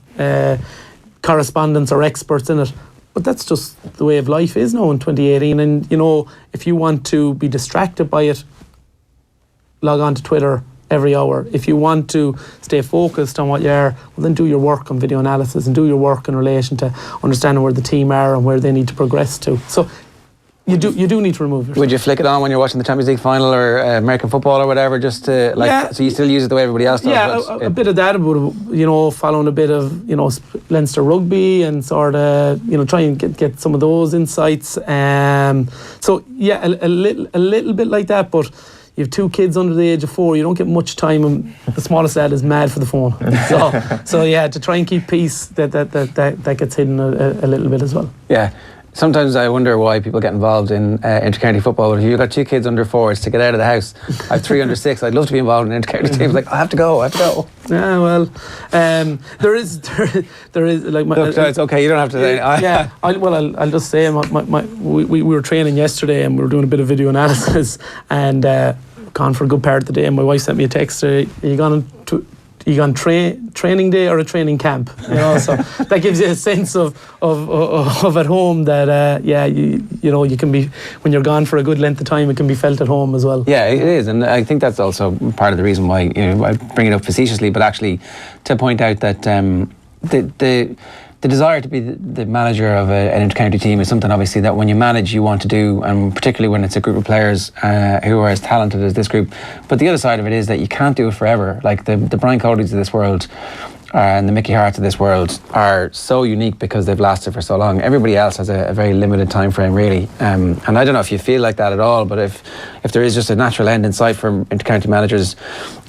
correspondents or experts in it. But that's just the way of life is now in 2018. And if you want to be distracted by it, log on to Twitter every hour. If you want to stay focused on what you are, well, then do your work on video analysis and do your work in relation to understanding where the team are and where they need to progress to. So you do need to remove yourself. Would you flick it on when you're watching the Champions League final or American football or whatever, just to so you still use it the way everybody else does? Yeah, a bit of that, but following a bit of Leinster rugby and sort of try and get some of those insights. So yeah, a little bit like that, but. You have 2 kids under the age of 4, you don't get much time, and the smallest lad is mad for the phone. So yeah, to try and keep peace, that gets hidden a little bit as well. Yeah. Sometimes I wonder why people get involved in inter-county football. But if you've got 2 kids under 4, it's to get out of the house. I have 3 under 6. I'd love to be involved in inter-county teams. Like, I have to go. Yeah, well, there is like. Look, it's okay. You don't have to say. Yeah. I'll just say we were training yesterday and we were doing a bit of video analysis and gone for a good part of the day. And my wife sent me a text. Are you gone training day or a training camp? So that gives you a sense of at home that you can be, when you're gone for a good length of time, it can be felt at home as well. Yeah, it is, and I think that's also part of the reason why I bring it up facetiously, but actually to point out that the desire to be the manager of an inter-county team is something obviously that when you manage you want to do, and particularly when it's a group of players who are as talented as this group. But the other side of it is that you can't do it forever. Like the Brian Cody's of this world and the Mickey Harts of this world are so unique because they've lasted for so long. Everybody else has a very limited time frame, really. And I don't know if you feel like that at all, but if there is just a natural end in sight for inter-county managers,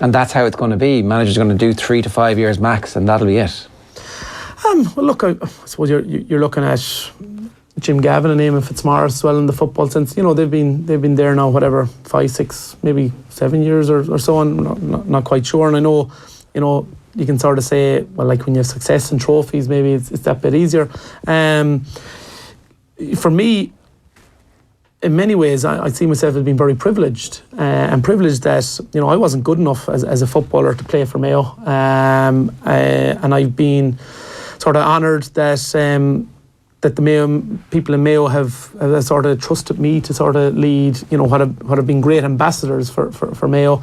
and that's how it's going to be, managers are going to do 3 to 5 years max, and that'll be it. Well, look, I suppose you're looking at Jim Gavin and Eamon Fitzmaurice as well in the football sense. They've been there now, whatever, 5, 6, maybe 7 years or so. I'm not quite sure. And I know, you can sort of say, well, like when you have success and trophies, maybe it's that bit easier. For me, in many ways, I see myself as being very privileged, and privileged that I wasn't good enough as a footballer to play for Mayo, and I've been sort of honoured that the Mayo people in Mayo have sort of trusted me to sort of lead what have been great ambassadors for Mayo,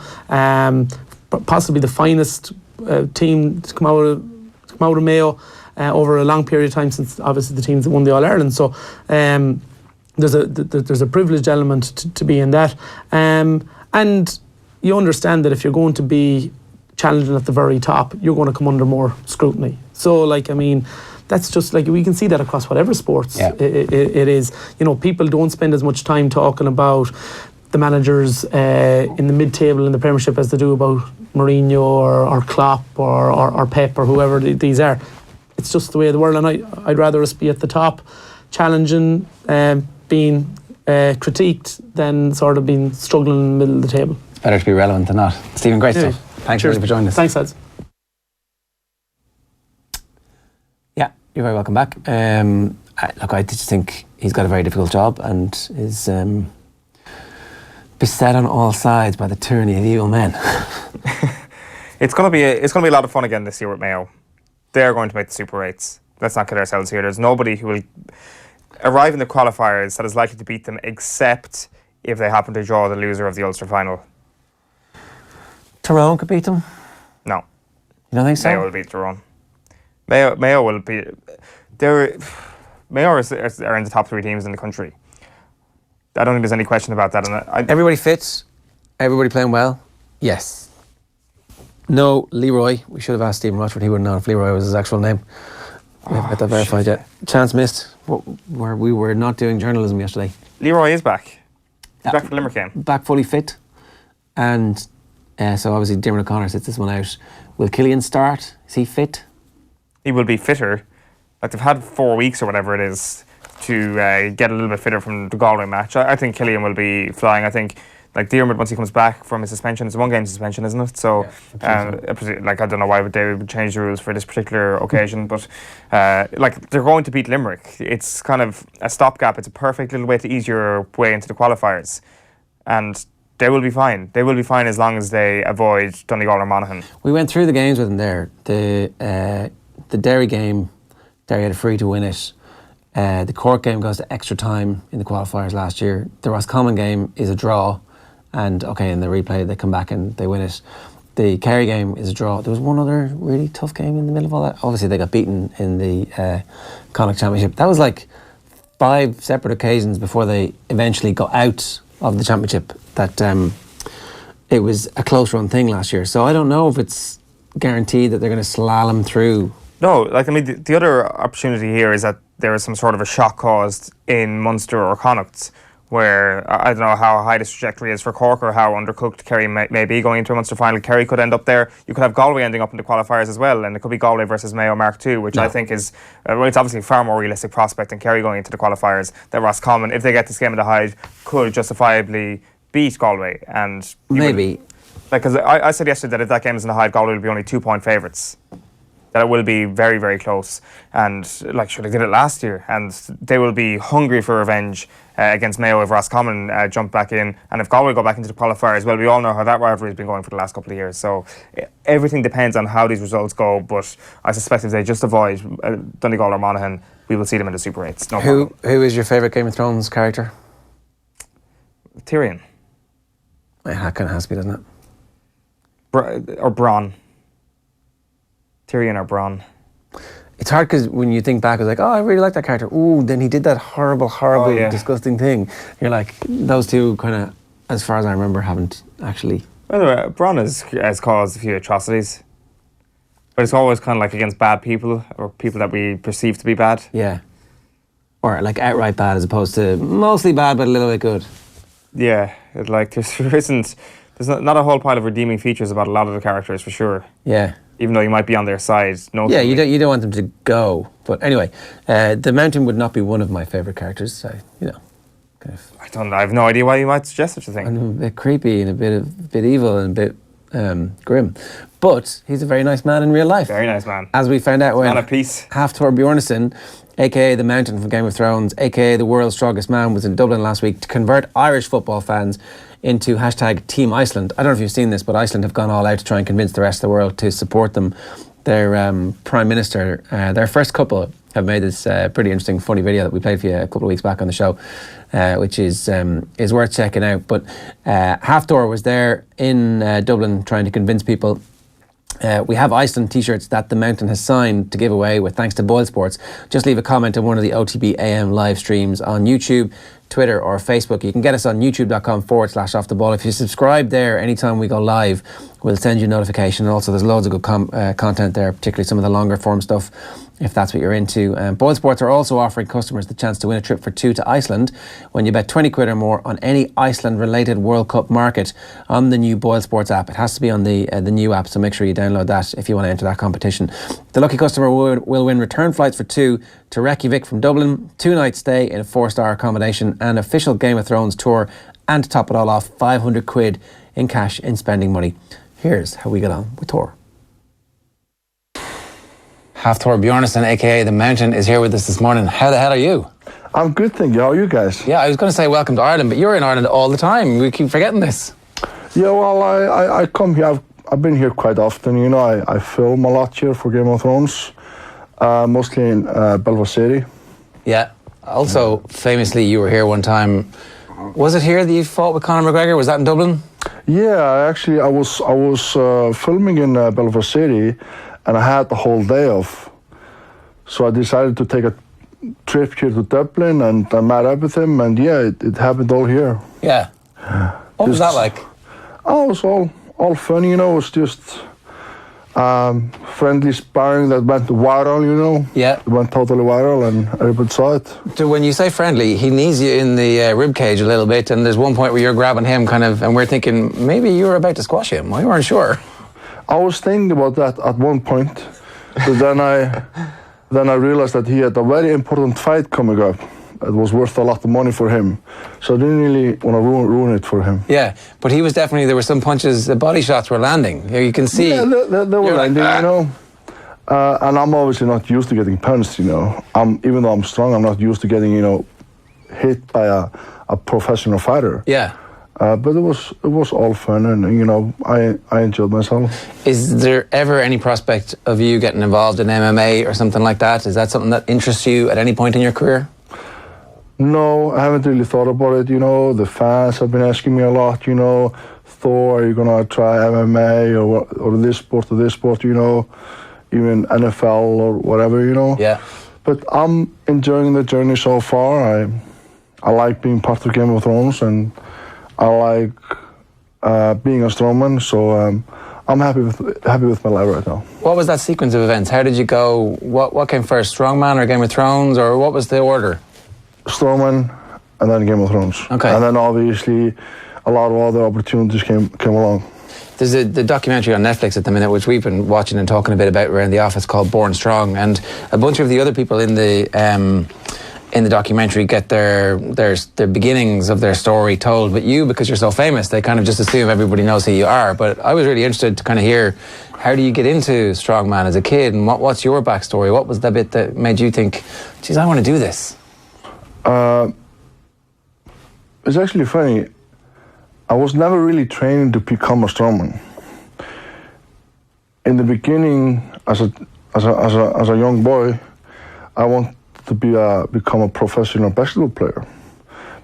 possibly the finest team to come out of Mayo over a long period of time, since obviously the teams that won the All-Ireland. So there's a privileged element to be in that, and you understand that if you're going to be challenging at the very top, you're going to come under more scrutiny. So that's just like, we can see that across whatever sports it is. People don't spend as much time talking about the managers in the mid-table in the Premiership as they do about Mourinho or Klopp or Pep or whoever these are. It's just the way of the world, and I'd rather us be at the top, challenging, being critiqued, than sort of being struggling in the middle of the table. It's better to be relevant than not. Stephen, great stuff. Thanks for joining us. Thanks, lads. Yeah, you're very welcome back. Look, I just think he's got a very difficult job and is beset on all sides by the tyranny of evil men. It's going to be a lot of fun again this year with Mayo. They're going to make the Super 8s. Let's not kid ourselves here. There's nobody who will arrive in the qualifiers that is likely to beat them, except if they happen to draw the loser of the Ulster final. Tyrone could beat them? No. You don't think so? Mayo will beat Tyrone. Mayo will beat... Mayo are in the top 3 teams in the country. I don't think there's any question about that. And everybody fits? Everybody playing well? Yes. No, Leroy. We should have asked Stephen Rochford. He wouldn't know if Leroy was his actual name. We haven't got that verified yet. Chance missed. Where we were not doing journalism yesterday. Leroy is back. He's back for the Limerick game. Back fully fit. And so obviously Diarmuid O'Connor sits this one out. Will Killian start? Is he fit? He will be fitter. Like, they've had 4 weeks or whatever it is to get a little bit fitter from the Galway match. I think Killian will be flying. I think like Diarmid, once he comes back from his suspension, it's a 1 game suspension, isn't it? So, like, I don't know why they would change the rules for this particular occasion, but like, they're going to beat Limerick. It's kind of a stopgap. It's a perfect little way to ease your way into the qualifiers, and they will be fine. They will be fine as long as they avoid Donegal or Monaghan. We went through the games with them there. The Derry game, Derry had a free to win it. The Cork game goes to extra time in the qualifiers last year. The Roscommon game is a draw, and in the replay they come back and they win it. The Kerry game is a draw. There was one other really tough game in the middle of all that. Obviously they got beaten in the Connacht Championship. That was like 5 separate occasions before they eventually got out of the championship that it was a close run thing last year. So I don't know if it's guaranteed that they're going to slalom through. No, like, I mean, the other opportunity here is that there is some sort of a shock caused in Munster or Connacht, where I don't know how high this trajectory is for Cork or how undercooked Kerry may be going into a Munster final. Kerry could end up there. You could have Galway ending up in the qualifiers as well, and it could be Galway versus Mayo Mark II, which I think is, it's obviously a far more realistic prospect than Kerry going into the qualifiers. That Roscommon, if they get this game in the Hyde, could justifiably beat Galway. And maybe. Because I said yesterday that if that game is in the Hyde, Galway will be only 2-point favourites. That it will be very, very close. And, like, sure, they did it last year. And they will be hungry for revenge against Mayo if Roscommon jump back in. And if Galway go back into the qualifiers, well, we all know how that rivalry has been going for the last couple of years. So everything depends on how these results go. But I suspect if they just avoid Donegal or Monaghan, we will see them in the Super 8s. No problem. Who is your favourite Game of Thrones character? Tyrion. That kind of has to be, doesn't it? Or Bronn. Tyrion or Bronn. It's hard because when you think back, it's like, I really like that character. Ooh, then he did that horrible, disgusting thing. You're like, those two kind of, as far as I remember, haven't actually. Well, Bronn has caused a few atrocities. But it's always kind of like against bad people or people that we perceive to be bad. Yeah. Or like outright bad as opposed to mostly bad but a little bit good. Yeah, like there's not a whole pile of redeeming features about a lot of the characters for sure. Yeah. Even though you might be on their side. No. Yeah, you don't want them to go. But anyway, the Mountain would not be one of my favourite characters. So, kind of. I have no idea why you might suggest such a thing. And a bit creepy and a bit evil and a bit grim. But he's a very nice man in real life. Very nice man. As we found out when Man of peace. Hafthor Bjornsson, aka the Mountain from Game of Thrones, aka the world's strongest man, was in Dublin last week to convert Irish football fans into hashtag Team Iceland. I don't know if you've seen this, but Iceland have gone all out to try and convince the rest of the world to support them. Their Prime Minister, their first couple, have made this pretty interesting, funny video that we played for you a couple of weeks back on the show, which is worth checking out. But Hafthor was there in Dublin trying to convince people. We have Iceland t-shirts that the Mountain has signed to give away with thanks to Boyle Sports. Just leave a comment on one of the OTB AM live streams on YouTube, Twitter or Facebook. You can get us on youtube.com/offtheball. If you subscribe there anytime we go live, we'll send you a notification. And also there's loads of good content there, particularly some of the longer form stuff, if that's what you're into. Boyle Sports are also offering customers the chance to win a trip for 2 to Iceland when you bet 20 quid or more on any Iceland related World Cup market on the new Boyle Sports app. It has to be on the new app, so make sure you download that if you want to enter that competition. The lucky customer will win return flights for 2 to Reykjavik from Dublin, 2-night stay in a 4-star accommodation, an official Game of Thrones tour, and to top it all off, 500 quid in cash in spending money. Here's how we get on with Thor. Hafthor Bjornsson, aka the Mountain, is here with us this morning. How the hell are you? I'm good, thank you. How are you guys? Yeah, I was going to say welcome to Ireland, but you're in Ireland all the time. We keep forgetting this. Yeah, well, I come here. I've been here quite often. I film a lot here for Game of Thrones, mostly in Belfast City. Yeah. Also, famously, you were here one time. Was it here that you fought with Conor McGregor? Was that in Dublin? Yeah, actually, I was filming in Belfast City, and I had the whole day off. So I decided to take a trip here to Dublin, and I met up with him, and yeah, it happened all here. Yeah. What was that like? Oh, it was all fun, It was just friendly sparring that went viral, Yeah. It went totally viral, and everybody saw it. So when you say friendly, he knees you in the rib cage a little bit, and there's one point where you're grabbing him and we're thinking maybe you were about to squash him. We weren't sure. I was thinking about that at one point, but then I realized that he had a very important fight coming up it was worth a lot of money for him. So I didn't really want to ruin it for him. Yeah, but he was definitely, there were some punches, the body shots were landing. You can see. Yeah, they were landing, you know. And I'm obviously not used to getting punched, you know. Even though I'm strong, I'm not used to getting, you know, hit by a professional fighter. Yeah. But it was all fun, and you know, I enjoyed myself. Is there ever any prospect of you getting involved in MMA or something like that? Is that something that interests you at any point in your career? No, I haven't really thought about it. You know, the fans have been asking me a lot. You know, Thor, are you gonna try MMA or this sport or this sport? You know, even NFL or whatever. You know. Yeah. But I'm enjoying the journey so far. I like being part of Game of Thrones, and I like being a strongman, so I'm happy with my life right now. What was that sequence of events? How did you go? What came first, Strongman or Game of Thrones, or what was the order? Strongman, and then Game of Thrones. Okay. And then obviously a lot of other opportunities came along. There's the documentary on Netflix at the minute, which we've been watching and talking a bit about around the office, called Born Strong, and a bunch of the other people in the documentary get their beginnings of their story told, but you, because you're so famous, they kind of just assume everybody knows who you are. But I was really interested to kind of hear, how do you get into strongman as a kid, and what's your backstory? What was the bit that made you think, geez, I want to do this? It's actually funny. I was never really trained to become a strongman. In the beginning, as a young boy, I wanted to become a professional basketball player,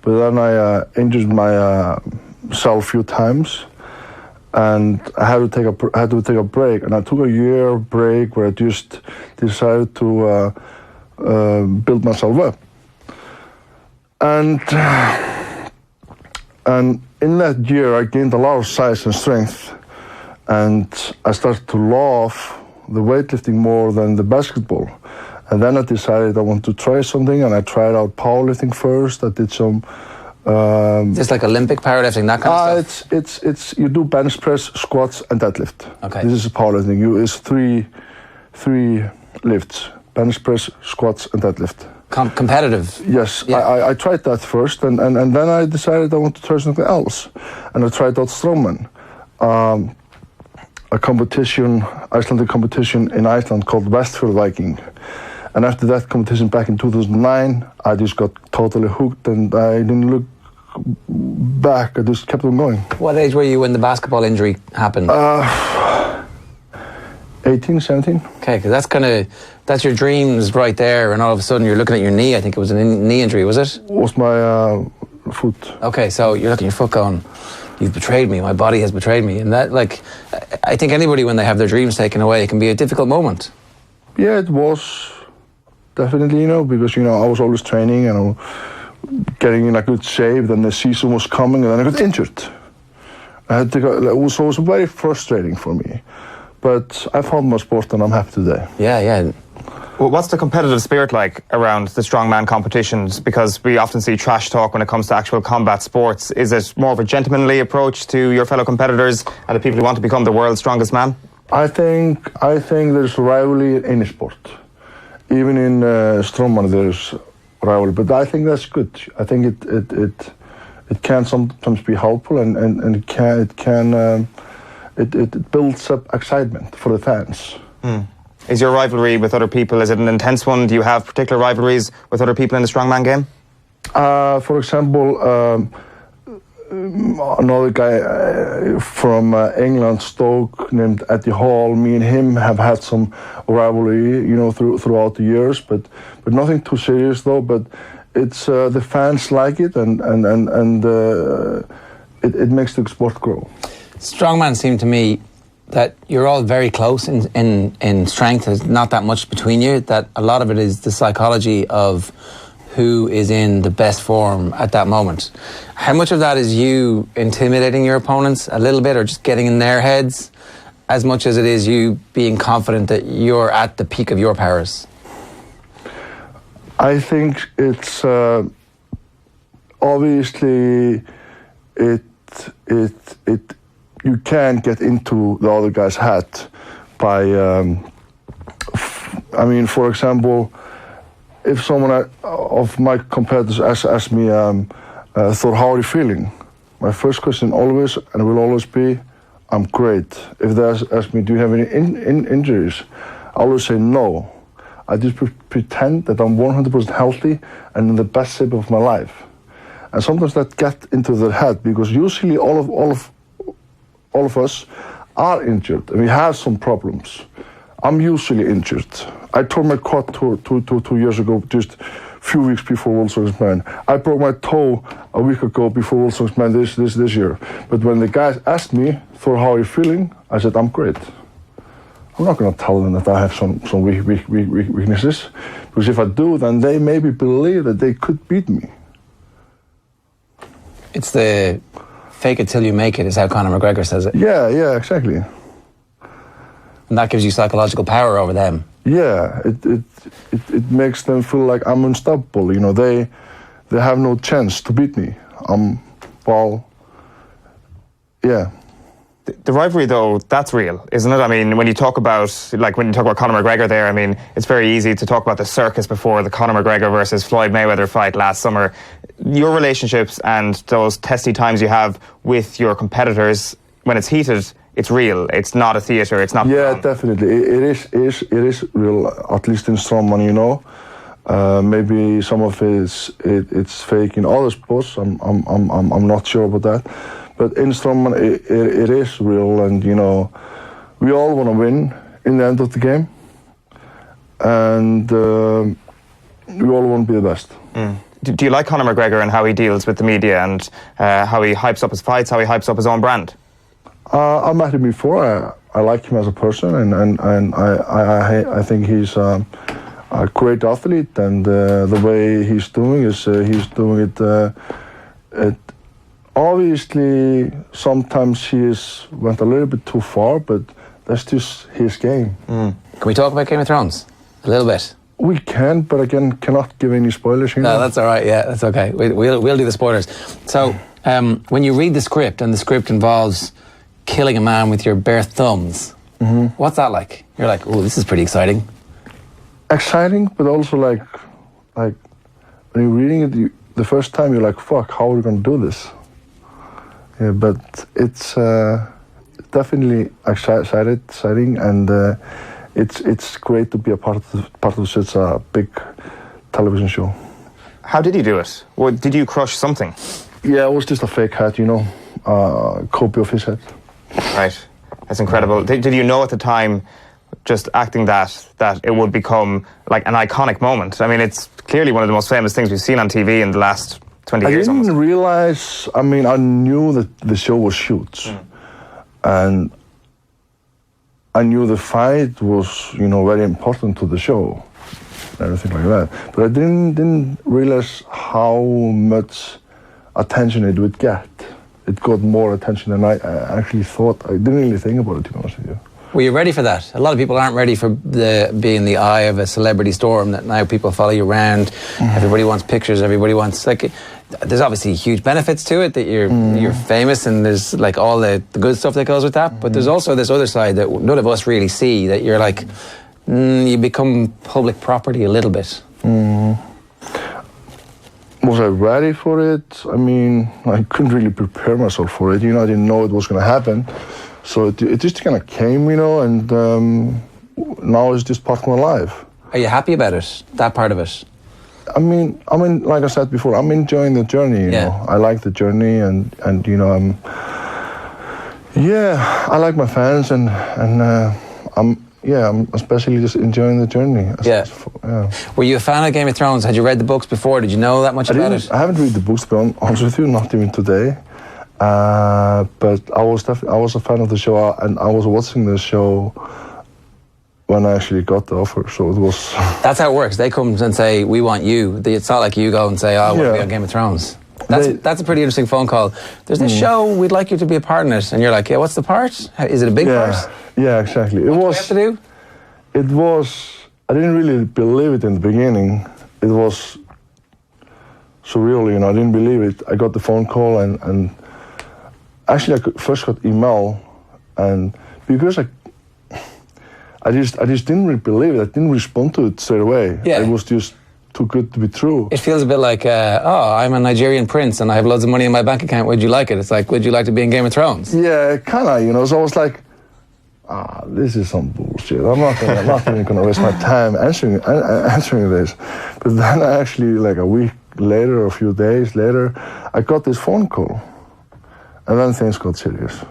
but then I injured myself a few times, and I had to take a break. And I took a year break where I just decided to build myself up. And in that year, I gained a lot of size and strength, and I started to love the weightlifting more than the basketball. And then I decided I wanted to try something, and I tried out powerlifting first. I did some. Just like Olympic powerlifting, that kind of stuff? It's you do bench press, squats, and deadlift. Okay. This is powerlifting. It's three lifts: bench press, squats, and deadlift. Competitive. Yes, Yeah. I tried that first, and then I decided I wanted to try something else, and I tried out strongman. A competition, Icelandic competition in Iceland called Westfjord Viking. And after that competition back in 2009, I just got totally hooked, and I didn't look back. I just kept on going. What age were you when the basketball injury happened? 18, 17. Okay, because that's your dreams right there, and all of a sudden you're looking at your knee. I think it was a knee injury, was it? Was my foot. Okay, so you're looking at your foot going, you've betrayed me, my body has betrayed me. And that, like, I think anybody, when they have their dreams taken away, it can be a difficult moment. Yeah, it was definitely, you know, because, you know, I was always training and I was getting in a good shape, then the season was coming, and then I got injured. I had to go, so it was very frustrating for me. But I found my sport, and I'm happy today. Yeah. Well, what's the competitive spirit like around the strongman competitions? Because we often see trash talk when it comes to actual combat sports. Is it more of a gentlemanly approach to your fellow competitors and the people who want to become the world's strongest man? I think there's rivalry in any sport. Even in strongman there's rivalry, but I think that's good. I think it can sometimes be helpful, and it builds up excitement for the fans. Is your rivalry with other people, is it an intense one? Do you have particular rivalries with other people in the strongman game? For example, another guy from England, Stoke, named Eddie Hall. Me and him have had some rivalry, you know, throughout the years, but nothing too serious though. But it's the fans like it, and it makes the sport grow. Strongman seemed to me that you're all very close in strength. There's not that much between you. That a lot of it is the psychology of who is in the best form at that moment. How much of that is you intimidating your opponents a little bit, or just getting in their heads, as much as it is you being confident that you're at the peak of your powers? I think it's obviously you can get into the other guy's head by I mean, for example, if someone of my competitors asks me, Thor, how are you feeling? My first question always and will always be, I'm great. If they ask me, do you have any injuries? I always say no. I just pretend that I'm 100% healthy and in the best shape of my life. And sometimes that gets into their head because usually all of us are injured and we have some problems. I'm usually injured. I tore my quad 2 years ago, just a few weeks before World Strongest Man. I broke my toe a week ago before World Strongest Man this year. But when the guys asked me, Thor, how are you feeling? I said, I'm great. I'm not going to tell them that I have some weaknesses, because if I do, then they maybe believe that they could beat me. It's the fake it till you make it, is how Conor McGregor says it. Yeah, exactly. And that gives you psychological power over them. Yeah, it makes them feel like I'm unstoppable. You know, they have no chance to beat me. Yeah. The rivalry, though, that's real, isn't it? I mean, when you talk about Conor McGregor there, I mean, it's very easy to talk about the circus before the Conor McGregor versus Floyd Mayweather fight last summer. Your relationships and those testy times you have with your competitors, when it's heated, it's real. It's not a theatre. It's not. Yeah, definitely. It is real. At least in strongman, you know. Maybe some of it's fake in other sports. I'm not sure about that. But in strongman, it is real, and you know, we all want to win in the end of the game, and we all want to be the best. Mm. Do you like Conor McGregor and how he deals with the media and how he hypes up his fights, how he hypes up his own brand? I met him before. I like him as a person, and I think he's a great athlete, and the way he's doing it. Obviously, sometimes he went a little bit too far, but that's just his game. Mm. Can we talk about Game of Thrones a little bit? We can, but again, cannot give any spoilers. You know? No, that's all right. Yeah, that's okay. We'll do the spoilers. So, when you read the script and the script involves killing a man with your bare thumbs, what's that like? You're like, oh, this is pretty exciting. Exciting, but also like when you're reading it the first time, you're like, fuck, how are we going to do this? Yeah, but it's definitely exciting, and it's great to be a part of such a big television show. How did you do it? Did you crush something? Yeah, it was just a fake head, you know, copy of his head. Right, that's incredible. Did you know at the time, just acting that it would become like an iconic moment? I mean, it's clearly one of the most famous things we've seen on TV in the last 20 years. I didn't realize, I mean, I knew that the show was huge. And I knew the fight was, you know, very important to the show, everything like that. But I didn't realize how much attention it would get. It got more attention than I actually thought. I didn't really think about it, to be honest with you. Were you ready for that? A lot of people aren't ready for being the eye of a celebrity storm, that now people follow you around, everybody wants pictures, everybody wants, like, there's obviously huge benefits to it, that you're famous, and there's like all the good stuff that goes with that, but there's also this other side that none of us really see, that you're like, you become public property a little bit. Was I ready for it? I mean, I couldn't really prepare myself for it, you know, I didn't know it was going to happen. So it just kind of came, you know, and now it's just part of my life. Are you happy about it, that part of it? I mean, like I said before, I'm enjoying the journey, you know. I like the journey, and you know, I like my fans, and I'm especially just enjoying the journey. Yeah. Were you a fan of Game of Thrones? Had you read the books before? Did you know that much about it? I haven't read the books, to be honest with you, not even today. But I was a fan of the show, and I was watching the show when I actually got the offer. So it was. That's how it works. They come and say, "We want you." It's not like you go and say, "I want to be on Game of Thrones." That's a pretty interesting phone call. There's this show. We'd like you to be a part in it, and you're like, "Yeah, what's the part? Is it a big part?" Yeah, exactly. What do we have to do? It was. I didn't really believe it in the beginning. It was surreal, you know. I didn't believe it. I got the phone call, and actually, I first got email, and because I just didn't really believe it. I didn't respond to it straight away. Yeah. It was just too good to be true. It feels a bit like, I'm a Nigerian prince and I have loads of money in my bank account. Would you like it? It's like, would you like to be in Game of Thrones? Yeah, kind of, you know. So I was like, this is some bullshit. I'm not even gonna waste my time answering this. But then actually, like a week later, or a few days later, I got this phone call, and then things got serious.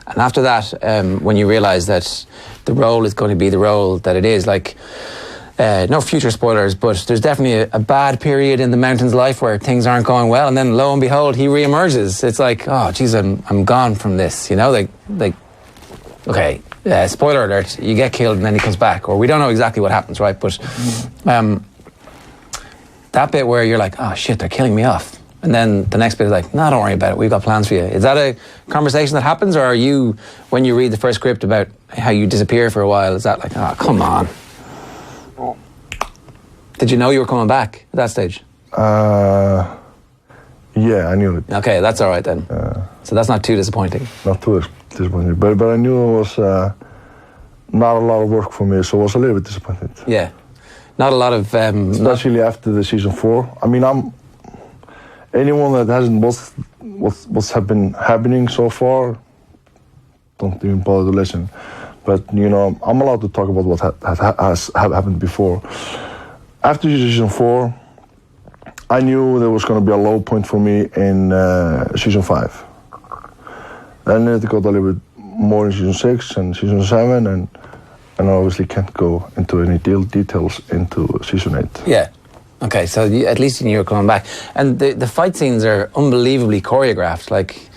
And after that, when you realise that the role is going to be the role that it is, like, no future spoilers, but there's definitely a bad period in the Mountain's life where things aren't going well, and then lo and behold, he re-emerges. It's like, oh, geez, I'm gone from this, you know? Like, okay, spoiler alert, you get killed and then he comes back, or we don't know exactly what happens, right? But that bit where you're like, oh shit, they're killing me off. And then the next bit is like, no, don't worry about it, we've got plans for you. Is that a conversation that happens, or are you, when you read the first script about how you disappear for a while, is that like, oh, come on? Did you know you were coming back at that stage? Yeah, I knew it. Okay, that's all right then. So that's not too disappointing. Not too disappointing, but I knew it was not a lot of work for me, so I was a little bit disappointed. Yeah, not a lot of... Especially after the season 4. I mean, anyone that hasn't watched what's been happening so far, don't even bother to listen. But, you know, I'm allowed to talk about what has happened before. After season 4, I knew there was going to be a low point for me in season 5. Then it got a little bit more in season 6 and season 7, and I obviously can't go into any details into season 8. Yeah. Okay, so at least you knew you were coming back. And the fight scenes are unbelievably choreographed. Like,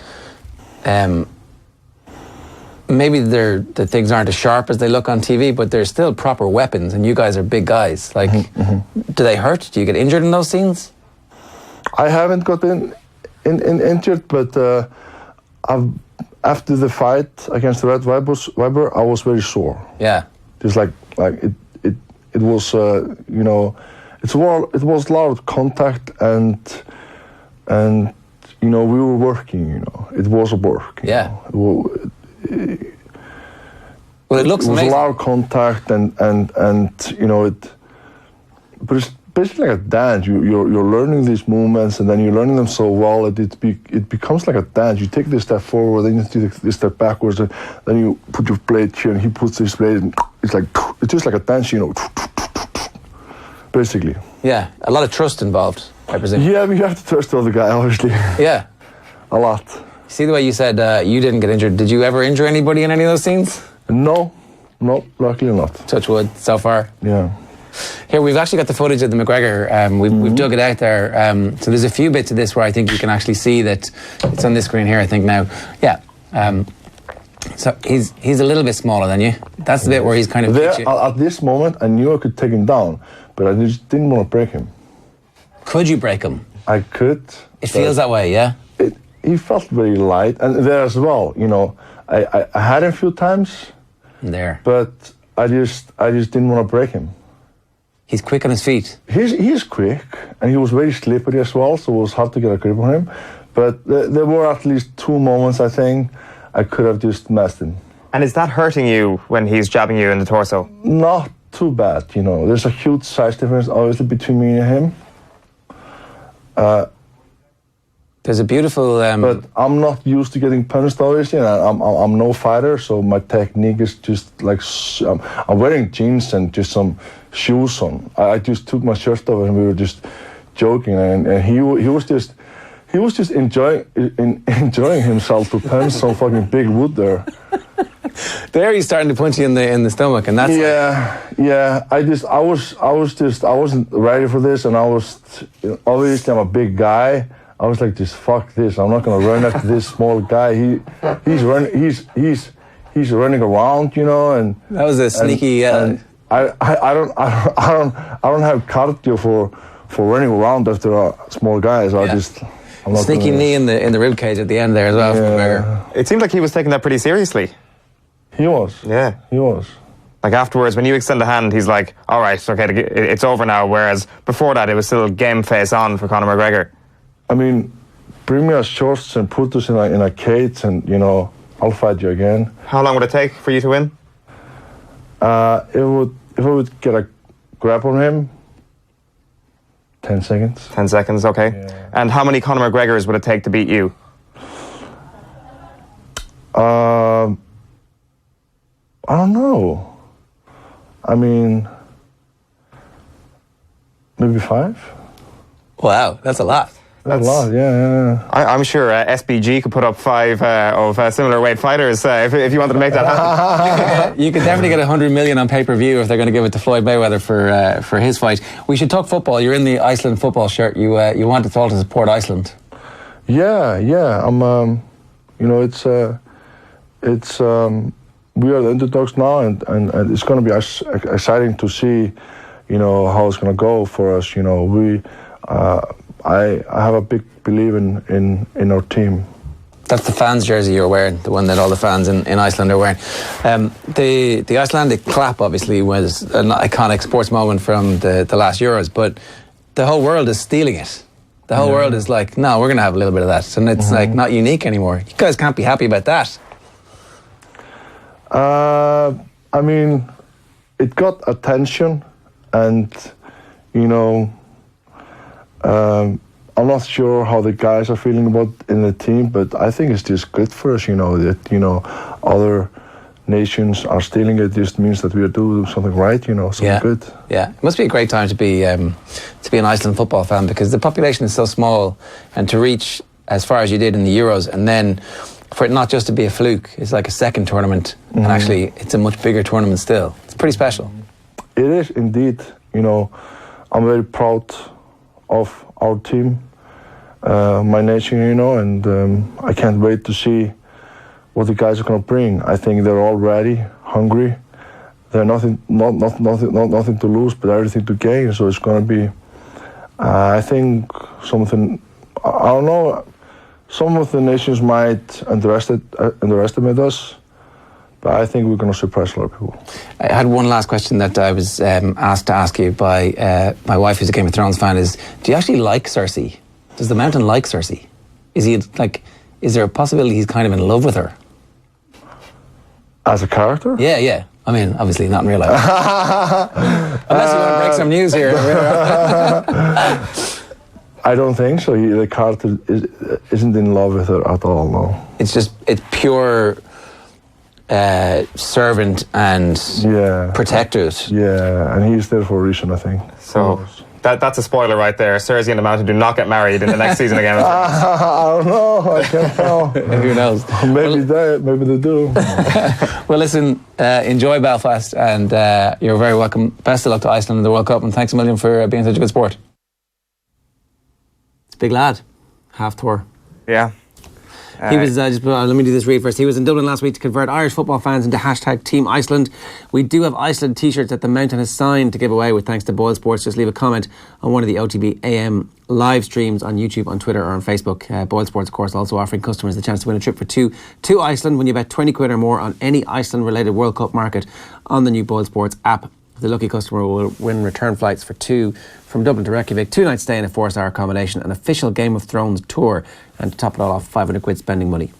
maybe the things aren't as sharp as they look on TV, but they're still proper weapons, and you guys are big guys. Like, do they hurt? Do you get injured in those scenes? I haven't got injured, but after the fight against the Red Viper, I was very sore. Yeah. Just like it was, you know, it was a lot of contact, and you know, we were working. You know, it was a work. Yeah. Well, it looks amazing. It was a lot of contact, and you know it. But it's basically like a dance. You're learning these movements, and then you're learning them so well that it becomes like a dance. You take this step forward, then you take this step backwards, and then you put your blade here, and he puts his blade, and it's just like a dance, you know. Basically. Yeah, a lot of trust involved, I presume. Yeah, you have to trust the other guy, obviously. Yeah. A lot. See the way you said you didn't get injured. Did you ever injure anybody in any of those scenes? No, luckily not. Touch wood, so far. Yeah. Here, we've actually got the footage of the McGregor. We've dug it out there. So there's a few bits of this where I think you can actually see that it's on this screen here, I think now. Yeah. So he's a little bit smaller than you. That's the bit where he's kind of... There, at this moment, I knew I could take him down, but I just didn't want to break him. Could you break him? I could. It feels that way, yeah? He felt very light, and there as well, you know, I had him a few times, there, but I just didn't want to break him. He's quick on his feet. He's quick, and he was very slippery as well, so it was hard to get a grip on him. But there were at least 2 moments, I think, I could have just messed him. And is that hurting you when he's jabbing you in the torso? Not too bad, you know. There's a huge size difference, obviously, between me and him. There's a beautiful... But I'm not used to getting punished, obviously, and I'm no fighter, so my technique is just like... I'm wearing jeans and just some shoes on. I just took my shirt off and we were just joking, and he was just enjoying himself to punch some fucking big wood there. There he's starting to punch you in the stomach, and that's... Yeah. I wasn't ready for this, and obviously I'm a big guy. I was like, just fuck this. I'm not gonna run after this small guy. He's running around, you know, and that was a sneaky. And I don't have cardio for running around after a small guy. So yeah. I'm not sneaky knee in the rib cage at the end there as well. Yeah. It seemed like he was taking that pretty seriously. He was. Yeah. He was. Like afterwards, when you extend a hand, he's like, all right, okay, it's over now. Whereas before that, it was still game face on for Conor McGregor. I mean, bring me a shorts and put us in a cage, and you know, I'll fight you again. How long would it take for you to win? If I would get a grab on him, 10 seconds. 10 seconds, okay. Yeah. And how many Conor McGregors would it take to beat you? I don't know. I mean, maybe 5. Wow, that's a lot. That's a lot, yeah. I'm sure SBG could put up 5 of similar weight fighters if you wanted to make that happen. You could definitely get 100 million on pay-per-view if they're going to give it to Floyd Mayweather for his fight. We should talk football. You're in the Iceland football shirt. You want us all to support Iceland. Yeah. I'm. We are the underdogs now, and it's going to be exciting to see, how it's going to go for us. I have a big belief in our team. That's the fans' jersey you're wearing, the one that all the fans in Iceland are wearing. The Icelandic clap, obviously, was an iconic sports moment from the last Euros, but the whole world is stealing it. The whole world is like, no, we're going to have a little bit of that. And it's like not unique anymore. You guys can't be happy about that. I mean, it got attention, and, I'm not sure how the guys are feeling about in the team, but I think it's just good for us, that, other nations are stealing it. Just means that we are doing something right, something good. Yeah, it must be a great time to be an Iceland football fan, because the population is so small, and to reach as far as you did in the Euros, and then for it not just to be a fluke, it's like a second tournament, and actually it's a much bigger tournament still. It's pretty special. It is indeed. I'm very proud of our team, my nation, and I can't wait to see what the guys are going to bring. I think they're all ready, hungry. They're nothing to lose, but everything to gain. So it's going to be, I think, something. I don't know. Some of the nations might underestimate us, but I think we're going to surprise a lot of people. I had one last question that I was asked to ask you by my wife, who's a Game of Thrones fan, is, do you actually like Cersei? Does the Mountain like Cersei? Is there a possibility he's kind of in love with her? As a character? Yeah. I mean, obviously not in real life. Unless you want to break some news here. I don't think so. The character isn't in love with her at all, no. It's pure servant and protected. Yeah, and he's there for a reason, I think. So that's a spoiler right there. Cersei and the Mountain do not get married in the next season again. I don't know. I can't tell. Who knows? Maybe they do. Well, listen, enjoy Belfast, and you're very welcome. Best of luck to Iceland in the World Cup, and thanks a million for being such a good sport. It's a big lad, half tour. Yeah. He was, let me do this read first. He was in Dublin last week to convert Irish football fans into #Team Iceland. We do have Iceland t-shirts that the Mountain has signed to give away with thanks to Boyle Sports. Just leave a comment on one of the OTB AM live streams on YouTube, on Twitter or on Facebook. Boyle Sports, of course, also offering customers the chance to win a trip for two to Iceland when you bet 20 quid or more on any Iceland-related World Cup market on the new Boyle Sports app. The lucky customer will win return flights for 2 from Dublin to Reykjavik, 2 nights stay in a 4-star accommodation, an official Game of Thrones tour, and to top it all off, 500 quid spending money.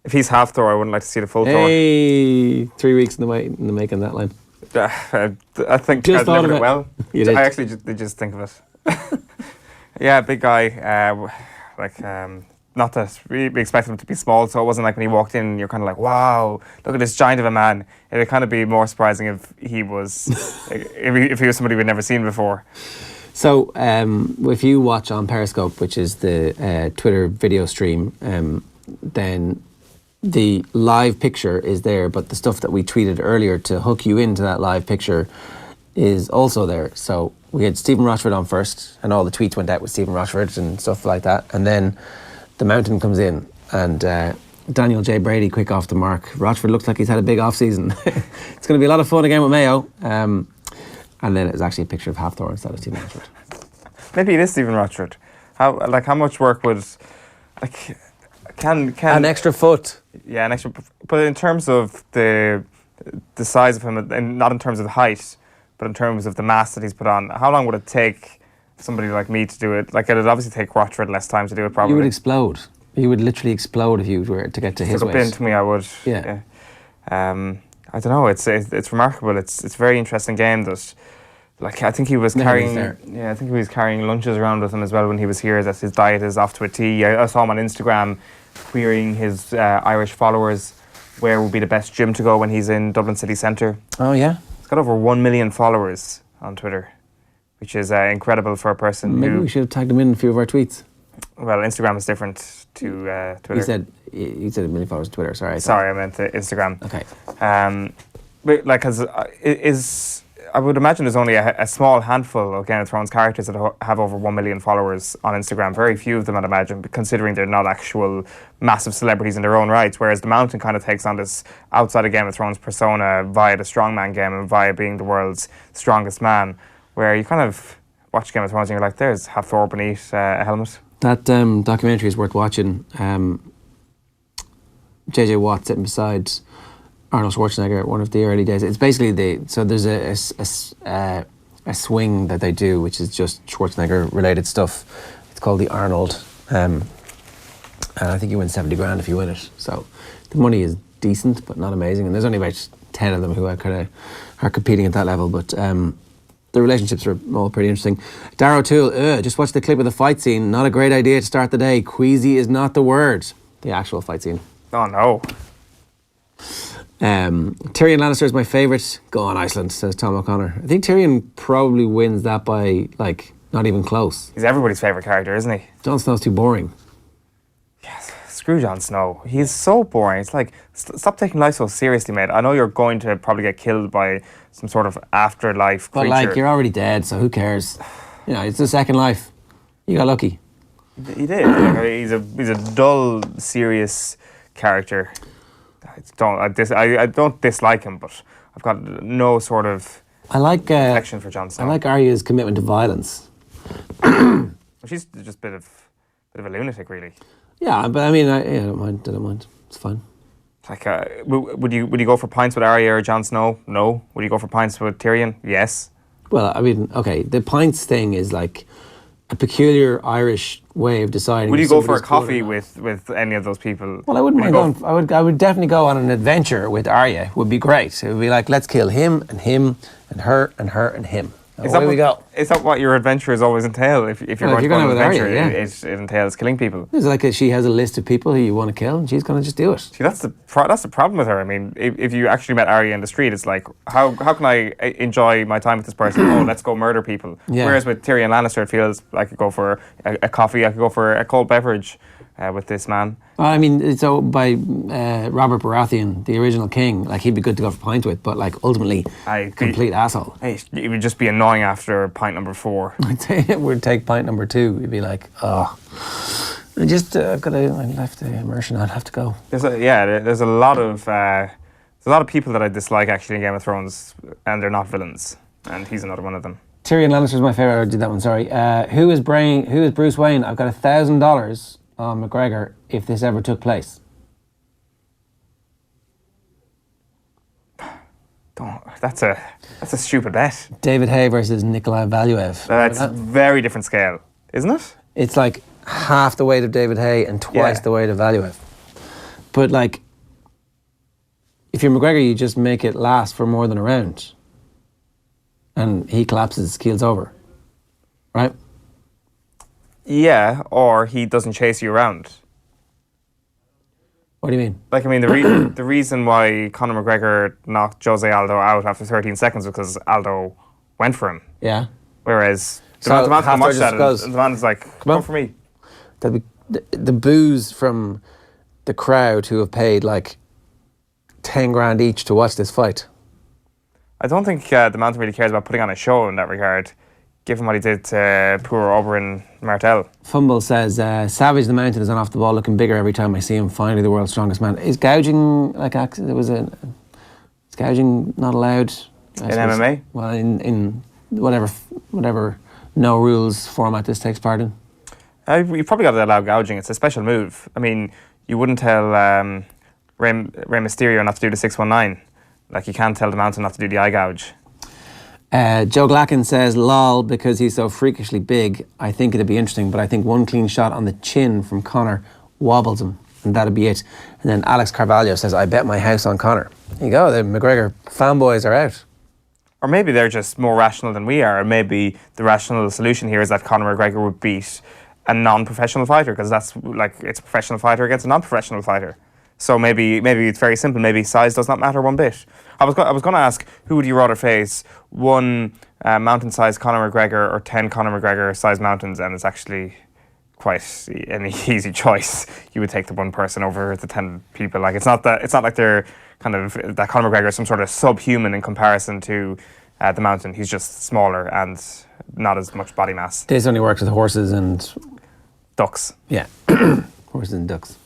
If he's half tour, I wouldn't like to see the full tour. Hey, 3 weeks in the making that line. I think Just I thought delivered of it well. You did. I actually did just think of it. Yeah, big guy. Not that we expected him to be small, so it wasn't like when he walked in, you're kind of like, wow, look at this giant of a man. It'd kind of be more surprising if he was, if he was somebody we'd never seen before. So, if you watch on Periscope, which is the Twitter video stream, then the live picture is there, but the stuff that we tweeted earlier to hook you into that live picture is also there. So we had Stephen Rochford on first, and all the tweets went out with Stephen Rochford and stuff like that, and then the Mountain comes in, and Daniel J. Brady quick off the mark. Rochford looks like he's had a big off season. It's going to be a lot of fun again with Mayo. And then it was actually a picture of Halfthor instead of Stephen Rochford. Maybe it is Stephen Rochford. How much work would can an extra foot? Yeah, an extra. But in terms of the size of him, and not in terms of the height, but in terms of the mass that he's put on, how long would it take somebody like me to do it? Like, it'd obviously take Rochford less time to do it, probably. You would explode. You would literally explode if you were to get to his weight. Into me, I would. Yeah. I don't know. It's remarkable. It's a very interesting game. There's Like I think he was Never carrying, was I think he was carrying lunches around with him as well when he was here. That his diet is off to a T. I saw him on Instagram querying his Irish followers where would be the best gym to go when he's in Dublin city centre. Oh yeah. He's got over 1 million followers on Twitter, which is incredible for a person Maybe who. we should have tagged him in a few of our tweets. Well, Instagram is different to Twitter. You said a million followers on Twitter. Sorry. Sorry, I meant Instagram. Okay. But like, I would imagine there's only a small handful of Game of Thrones characters that have over 1 million followers on Instagram. Very few of them, I'd imagine, considering they're not actual massive celebrities in their own rights. Whereas The Mountain kind of takes on this outside of Game of Thrones persona via the strongman game and via being the world's strongest man, where you kind of watch Game of Thrones and you're like, there's Hathor beneath a helmet. That documentary is worth watching. JJ Watt sitting beside Arnold Schwarzenegger, one of the early days. It's basically there's a swing that they do, which is just Schwarzenegger related stuff. It's called the Arnold, and I think you win 70 grand if you win it. So the money is decent, but not amazing. And there's only about 10 of them who are competing at that level. But the relationships are all pretty interesting. Darrow O'Toole, just watch the clip of the fight scene. Not a great idea to start the day. Queasy is not the word. The actual fight scene. Oh no. Tyrion Lannister is my favourite. Go on Iceland, says Tom O'Connor. I think Tyrion probably wins that by, like, not even close. He's everybody's favourite character, isn't he? Jon Snow's too boring. Yes. Screw Jon Snow. He's so boring. It's like, stop taking life so seriously, mate. I know you're going to probably get killed by some sort of afterlife creature. But, like, you're already dead, so who cares? You know, it's the second life. You got lucky. He did. Like, he's a dull, serious character. I don't dislike him, but I've got no sort of affection for Jon Snow. I like Arya's commitment to violence. She's just a bit of a lunatic, really. Yeah, but I mean, I don't mind. It's fine. Like, would you go for pints with Arya or Jon Snow? No. Would you go for pints with Tyrion? Yes. Well, I mean, okay, the pints thing is like a peculiar Irish way of deciding. Would you go for a coffee with any of those people? Well, I wouldn't mind going. I would definitely go on an adventure with Arya. Would be great. It would be like, let's kill him and him and her and her and him. Away we go. Is that what your adventures always entail? If you're going to go on an adventure, Arya, it entails killing people. It's like she has a list of people who you want to kill, and she's going to just do it. See, that's the problem with her. I mean, if you actually met Arya in the street, it's like, how can I enjoy my time with this person? Oh, let's go murder people. Yeah. Whereas with Tyrion Lannister, it feels like I could go for a coffee, I could go for a cold beverage with this man. Well, I mean, so by Robert Baratheon, the original king, like, he'd be good to go for a pint with, but like ultimately, complete asshole. It would just be annoying after pint number 4. We'd take pint number 2. You'd be like, oh, I left the immersion. I'd have to go. There's a lot of people that I dislike actually in Game of Thrones, and they're not villains, and he's another one of them. Tyrion Lannister's my favourite. I did that one. Sorry. Who is Bruce Wayne? I've got $1,000 on McGregor if this ever took place. That's a stupid bet. David Hay versus Nikolai Valuev. That's a very different scale, isn't it? It's like half the weight of David Hay and twice the weight of Valuev. But like, if you're McGregor, you just make it last for more than a round. And he collapses, keel's over. Right? Yeah, or he doesn't chase you around. What do you mean? Like, I mean, the reason why Conor McGregor knocked Jose Aldo out after 13 seconds was because Aldo went for him. Yeah. Whereas the man watched that and the man's like, come for me. The boos from the crowd who have paid like 10 grand each to watch this fight. I don't think the Mountain really cares about putting on a show in that regard, given what he did to poor Oberyn Martell. Fumble says, Savage the Mountain is on off the ball looking bigger every time I see him. Finally the world's strongest man. Is gouging is gouging not allowed? In MMA? Well, in whatever no rules format this takes part in. You've probably got to allow gouging. It's a special move. I mean, you wouldn't tell Rey Mysterio not to do the 619. Like, you can't tell the Mountain not to do the eye gouge. Joe Glacken says, lol, because he's so freakishly big, I think it'd be interesting, but I think one clean shot on the chin from Conor wobbles him, and that'd be it. And then Alex Carvalho says, I bet my house on Conor. There you go, the McGregor fanboys are out. Or maybe they're just more rational than we are. Maybe the rational solution here is that Conor McGregor would beat a non-professional fighter, because that's like, it's a professional fighter against a non-professional fighter. So maybe it's very simple. Maybe size does not matter one bit. I was going to ask, who would you rather face? One mountain-sized Conor McGregor or 10 Conor McGregor-sized mountains? And it's actually quite an easy choice. You would take the one person over the 10 people. Like, it's not like they're kind of, that Conor McGregor is some sort of subhuman in comparison to the mountain. He's just smaller and not as much body mass. This only works with horses and ducks. Yeah, horses and ducks.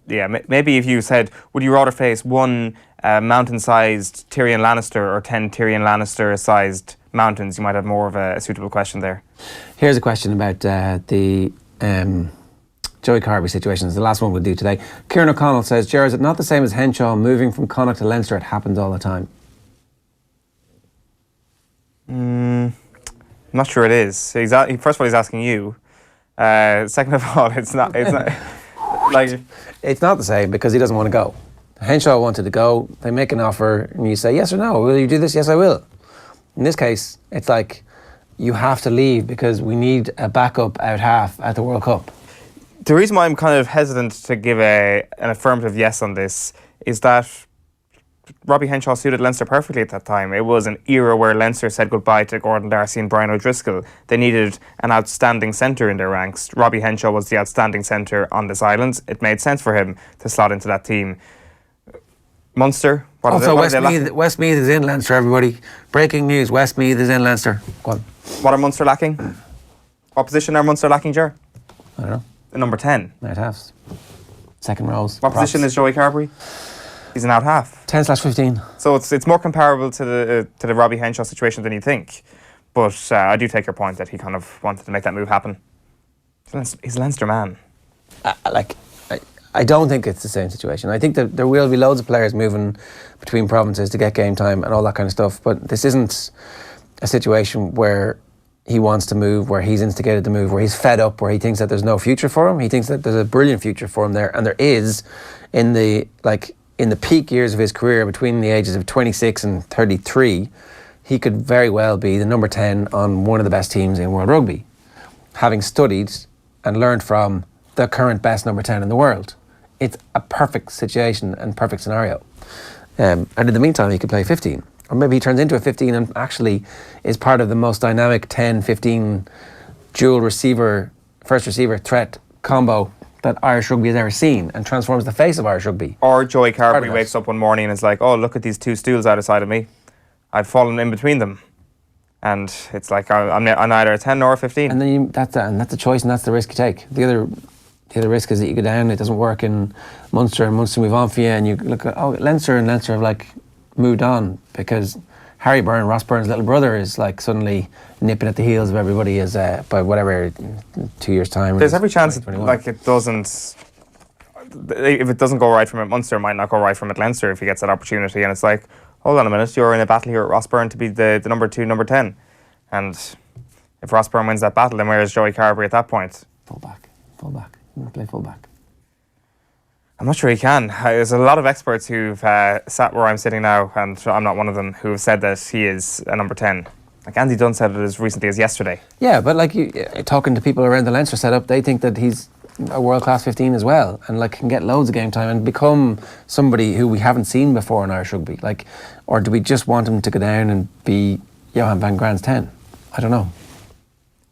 Maybe if you said, would you rather face one mountain-sized Tyrion Lannister or 10 Tyrion Lannister-sized mountains, you might have more of a suitable question there. Here's a question about the Joey Carby situation. It's the last one we'll do today. Kieran O'Connell says, Ger, is it not the same as Henshaw moving from Connacht to Leinster? It happens all the time. I'm not sure it is. First of all, he's asking you. Second of all, it's not like, it's not the same because he doesn't want to go. Henshaw wanted to go. They make an offer and you say yes or no. Will you do this? Yes, I will. In this case, it's like you have to leave because we need a backup out half at the World Cup. The reason why I'm kind of hesitant to give an affirmative yes on this is that Robbie Henshaw suited Leinster perfectly at that time. It was an era where Leinster said goodbye to Gordon Darcy and Brian O'Driscoll. They needed an outstanding centre in their ranks. Robbie Henshaw was the outstanding centre on this island. It made sense for him to slot into that team. Munster. Westmeath is in Leinster, everybody. Breaking news, Westmeath is in Leinster. Go on. What are Munster lacking? What position are Munster lacking, Ger? I don't know. Number 10. Out halves. Second rows. What position is Joey Carberry? He's an out half. 10/15. So it's more comparable to the Robbie Henshaw situation than you think. But I do take your point that he kind of wanted to make that move happen. He's a Leinster man. I don't think it's the same situation. I think that there will be loads of players moving between provinces to get game time and all that kind of stuff. But this isn't a situation where he wants to move, where he's instigated the move, where he's fed up, where he thinks that there's no future for him. He thinks that there's a brilliant future for him there, and there is in the peak years of his career between the ages of 26 and 33. He could very well be the number 10 on one of the best teams in World Rugby, having studied and learned from the current best number 10 in the world. It's a perfect situation and perfect scenario. And in the meantime, he could play 15. Or maybe he turns into a 15 and actually is part of the most dynamic 10-15 dual receiver, first receiver threat combo that Irish rugby has ever seen and transforms the face of Irish rugby. Or Joey Carberry wakes up one morning and is like, oh, look at these two stools either side of me. I've fallen in between them. And it's like, I'm either a 10 nor a 15. And then that's a choice and that's the risk you take. The other risk is that you go down, it doesn't work in Munster, and Munster move on for you, and you look at, Leinster have moved on because Harry Byrne, Ross Byrne's little brother, is suddenly nipping at the heels of everybody by whatever 2 years' time. There's every chance it doesn't. If it doesn't go right from it, Munster might not go right from it Leinster if he gets that opportunity, and it's like, hold on a minute, you're in a battle here at Ross Byrne to be the number 2, number 10, and if Ross Byrne wins that battle, then where is Joey Carberry at that point? Fullback. Play fullback. I'm not sure he can. There's a lot of experts who've sat where I'm sitting now, and I'm not one of them, who have said that he is a number 10. Like Andy Dunn said it as recently as yesterday. Yeah, but talking to people around the Leinster setup, they think that he's a world-class 15 as well, and can get loads of game time and become somebody who we haven't seen before in Irish rugby. Or do we just want him to go down and be Johan van Graan's 10? I don't know.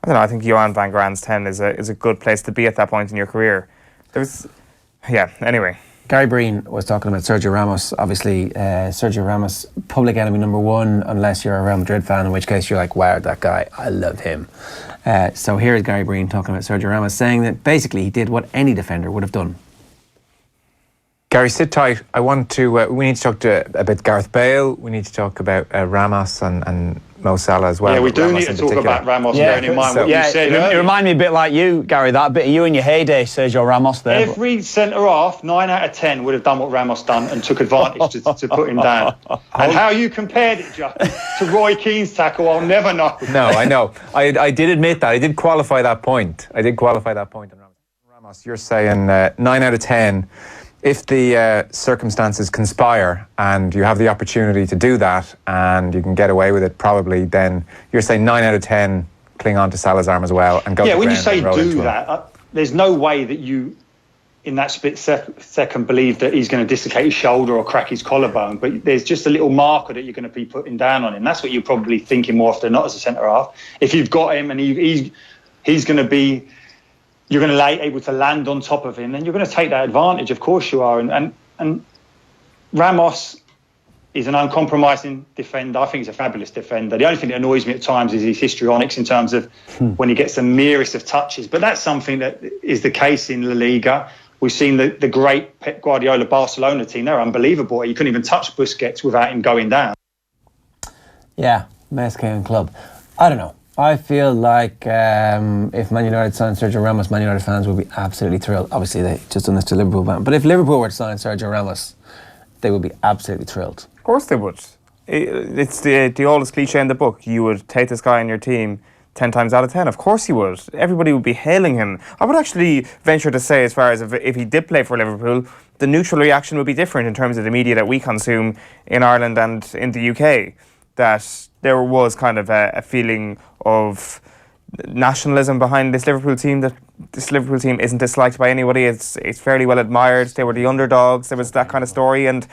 I don't know. I think Johan van Graan's 10 is a good place to be at that point in your career. Anyway. Gary Breen was talking about Sergio Ramos. Obviously, Sergio Ramos, public enemy number 1, unless you're a Real Madrid fan, in which case you're like, wow, that guy, I love him. So here's Gary Breen talking about Sergio Ramos, saying that basically he did what any defender would have done. Gary, sit tight. I want to. We need to talk about Gareth Bale. We need to talk about Ramos and Mo Salah as well. Yeah, we do Ramos need to talk about Ramos, bearing in mind what you said. It reminded me a bit like you, Gary, that bit of you in your heyday, Sergio Ramos there. Every centre-half, 9 out of 10, would have done what Ramos done and took advantage to put him down. And how you compared it, Jack, to Roy Keane's tackle, I'll never know. No, I know. I did admit that. I did qualify that point. On Ramos, you're saying 9 out of 10 If the circumstances conspire and you have the opportunity to do that and you can get away with it, probably then you're saying 9 out of 10 cling on to Salah's arm as well and go to the when you ground say and roll do into him. that, there's no way that you, in that split second, believe that he's going to dislocate his shoulder or crack his collarbone. But there's just a little marker that you're going to be putting down on him. That's what you're probably thinking more often than not as a centre half. If you've got him and he's going to be, you're going to be able to land on top of him, then you're going to take that advantage. Of course you are. And Ramos is an uncompromising defender. I think he's a fabulous defender. The only thing that annoys me at times is his histrionics in terms of when he gets the merest of touches. But that's something that is the case in La Liga. We've seen the great Pep Guardiola Barcelona team. They're unbelievable. You couldn't even touch Busquets without him going down. Yeah, Mexican club. I don't know. I feel like if Man United signed Sergio Ramos, Man United fans would be absolutely thrilled. Obviously, they just done this to Liverpool. But if Liverpool were to sign Sergio Ramos, they would be absolutely thrilled. Of course they would. It's the oldest cliche in the book. You would take this guy on your team 10 times out of 10. Of course he would. Everybody would be hailing him. I would actually venture to say, as far as if he did play for Liverpool, the neutral reaction would be different in terms of the media that we consume in Ireland and in the UK. That there was kind of a feeling of nationalism behind this Liverpool team, that this Liverpool team isn't disliked by anybody. It's fairly well admired. They were the underdogs. There was that kind of story, and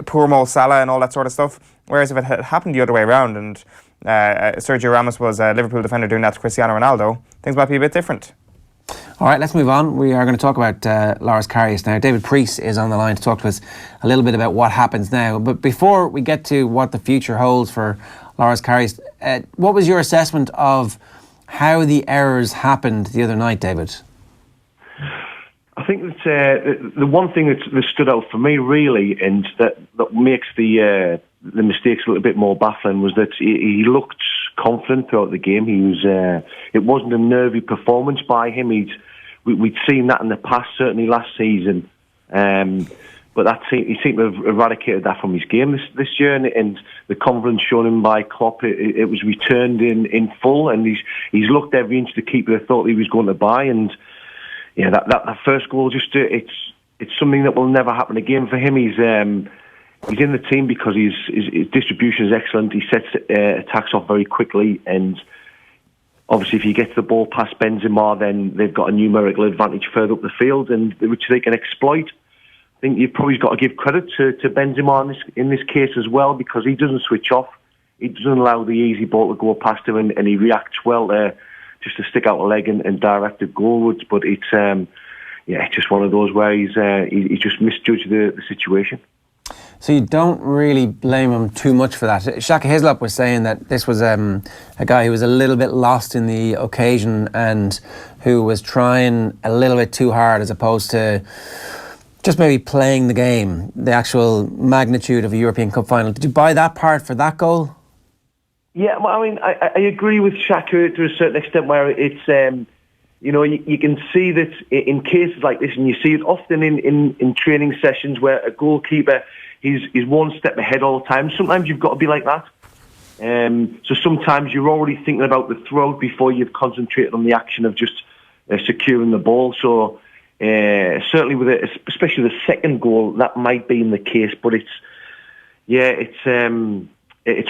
poor Mo Salah and all that sort of stuff. Whereas if it had happened the other way around and Sergio Ramos was a Liverpool defender doing that to Cristiano Ronaldo, things might be a bit different. All right, let's move on. We are going to talk about Loris Karius now. David Preece is on the line to talk to us a little bit about what happens now. But before we get to what the future holds for Loris Karius, what was your assessment of how the errors happened the other night, David? I think that the one thing that stood out for me really, and that makes the mistakes a little bit more baffling, was that he looked confident throughout the game. He was. It wasn't a nervy performance by him. We'd seen that in the past, certainly last season. But he seemed to have eradicated that from his game this year, and the confidence shown him by Klopp, it was returned in full, and he's looked every inch the keeper thought he was going to buy, and yeah, that first goal it's something that will never happen again for him. He's in the team because his distribution is excellent. He sets attacks off very quickly, and obviously if he gets the ball past Benzema, then they've got a numerical advantage further up the field, and which they can exploit. I think you've probably got to give credit to Benzema in this case as well, because he doesn't switch off. He doesn't allow the easy ball to go past him, and he reacts well just to stick out a leg and direct it goalwards. But it's just one of those where he just misjudged the situation. So you don't really blame him too much for that. Shaka Hislop was saying that this was a guy who was a little bit lost in the occasion and who was trying a little bit too hard as opposed to just maybe playing the game, the actual magnitude of a European Cup final. Did you buy that part for that goal? Yeah, well, I mean, I agree with Shaka to a certain extent, where it's, you can see that in cases like this, and you see it often in training sessions where a goalkeeper is one step ahead all the time. Sometimes you've got to be like that. So sometimes you're already thinking about the throw before you've concentrated on the action of just securing the ball. So certainly with it, especially the second goal, that might be in the case. But it's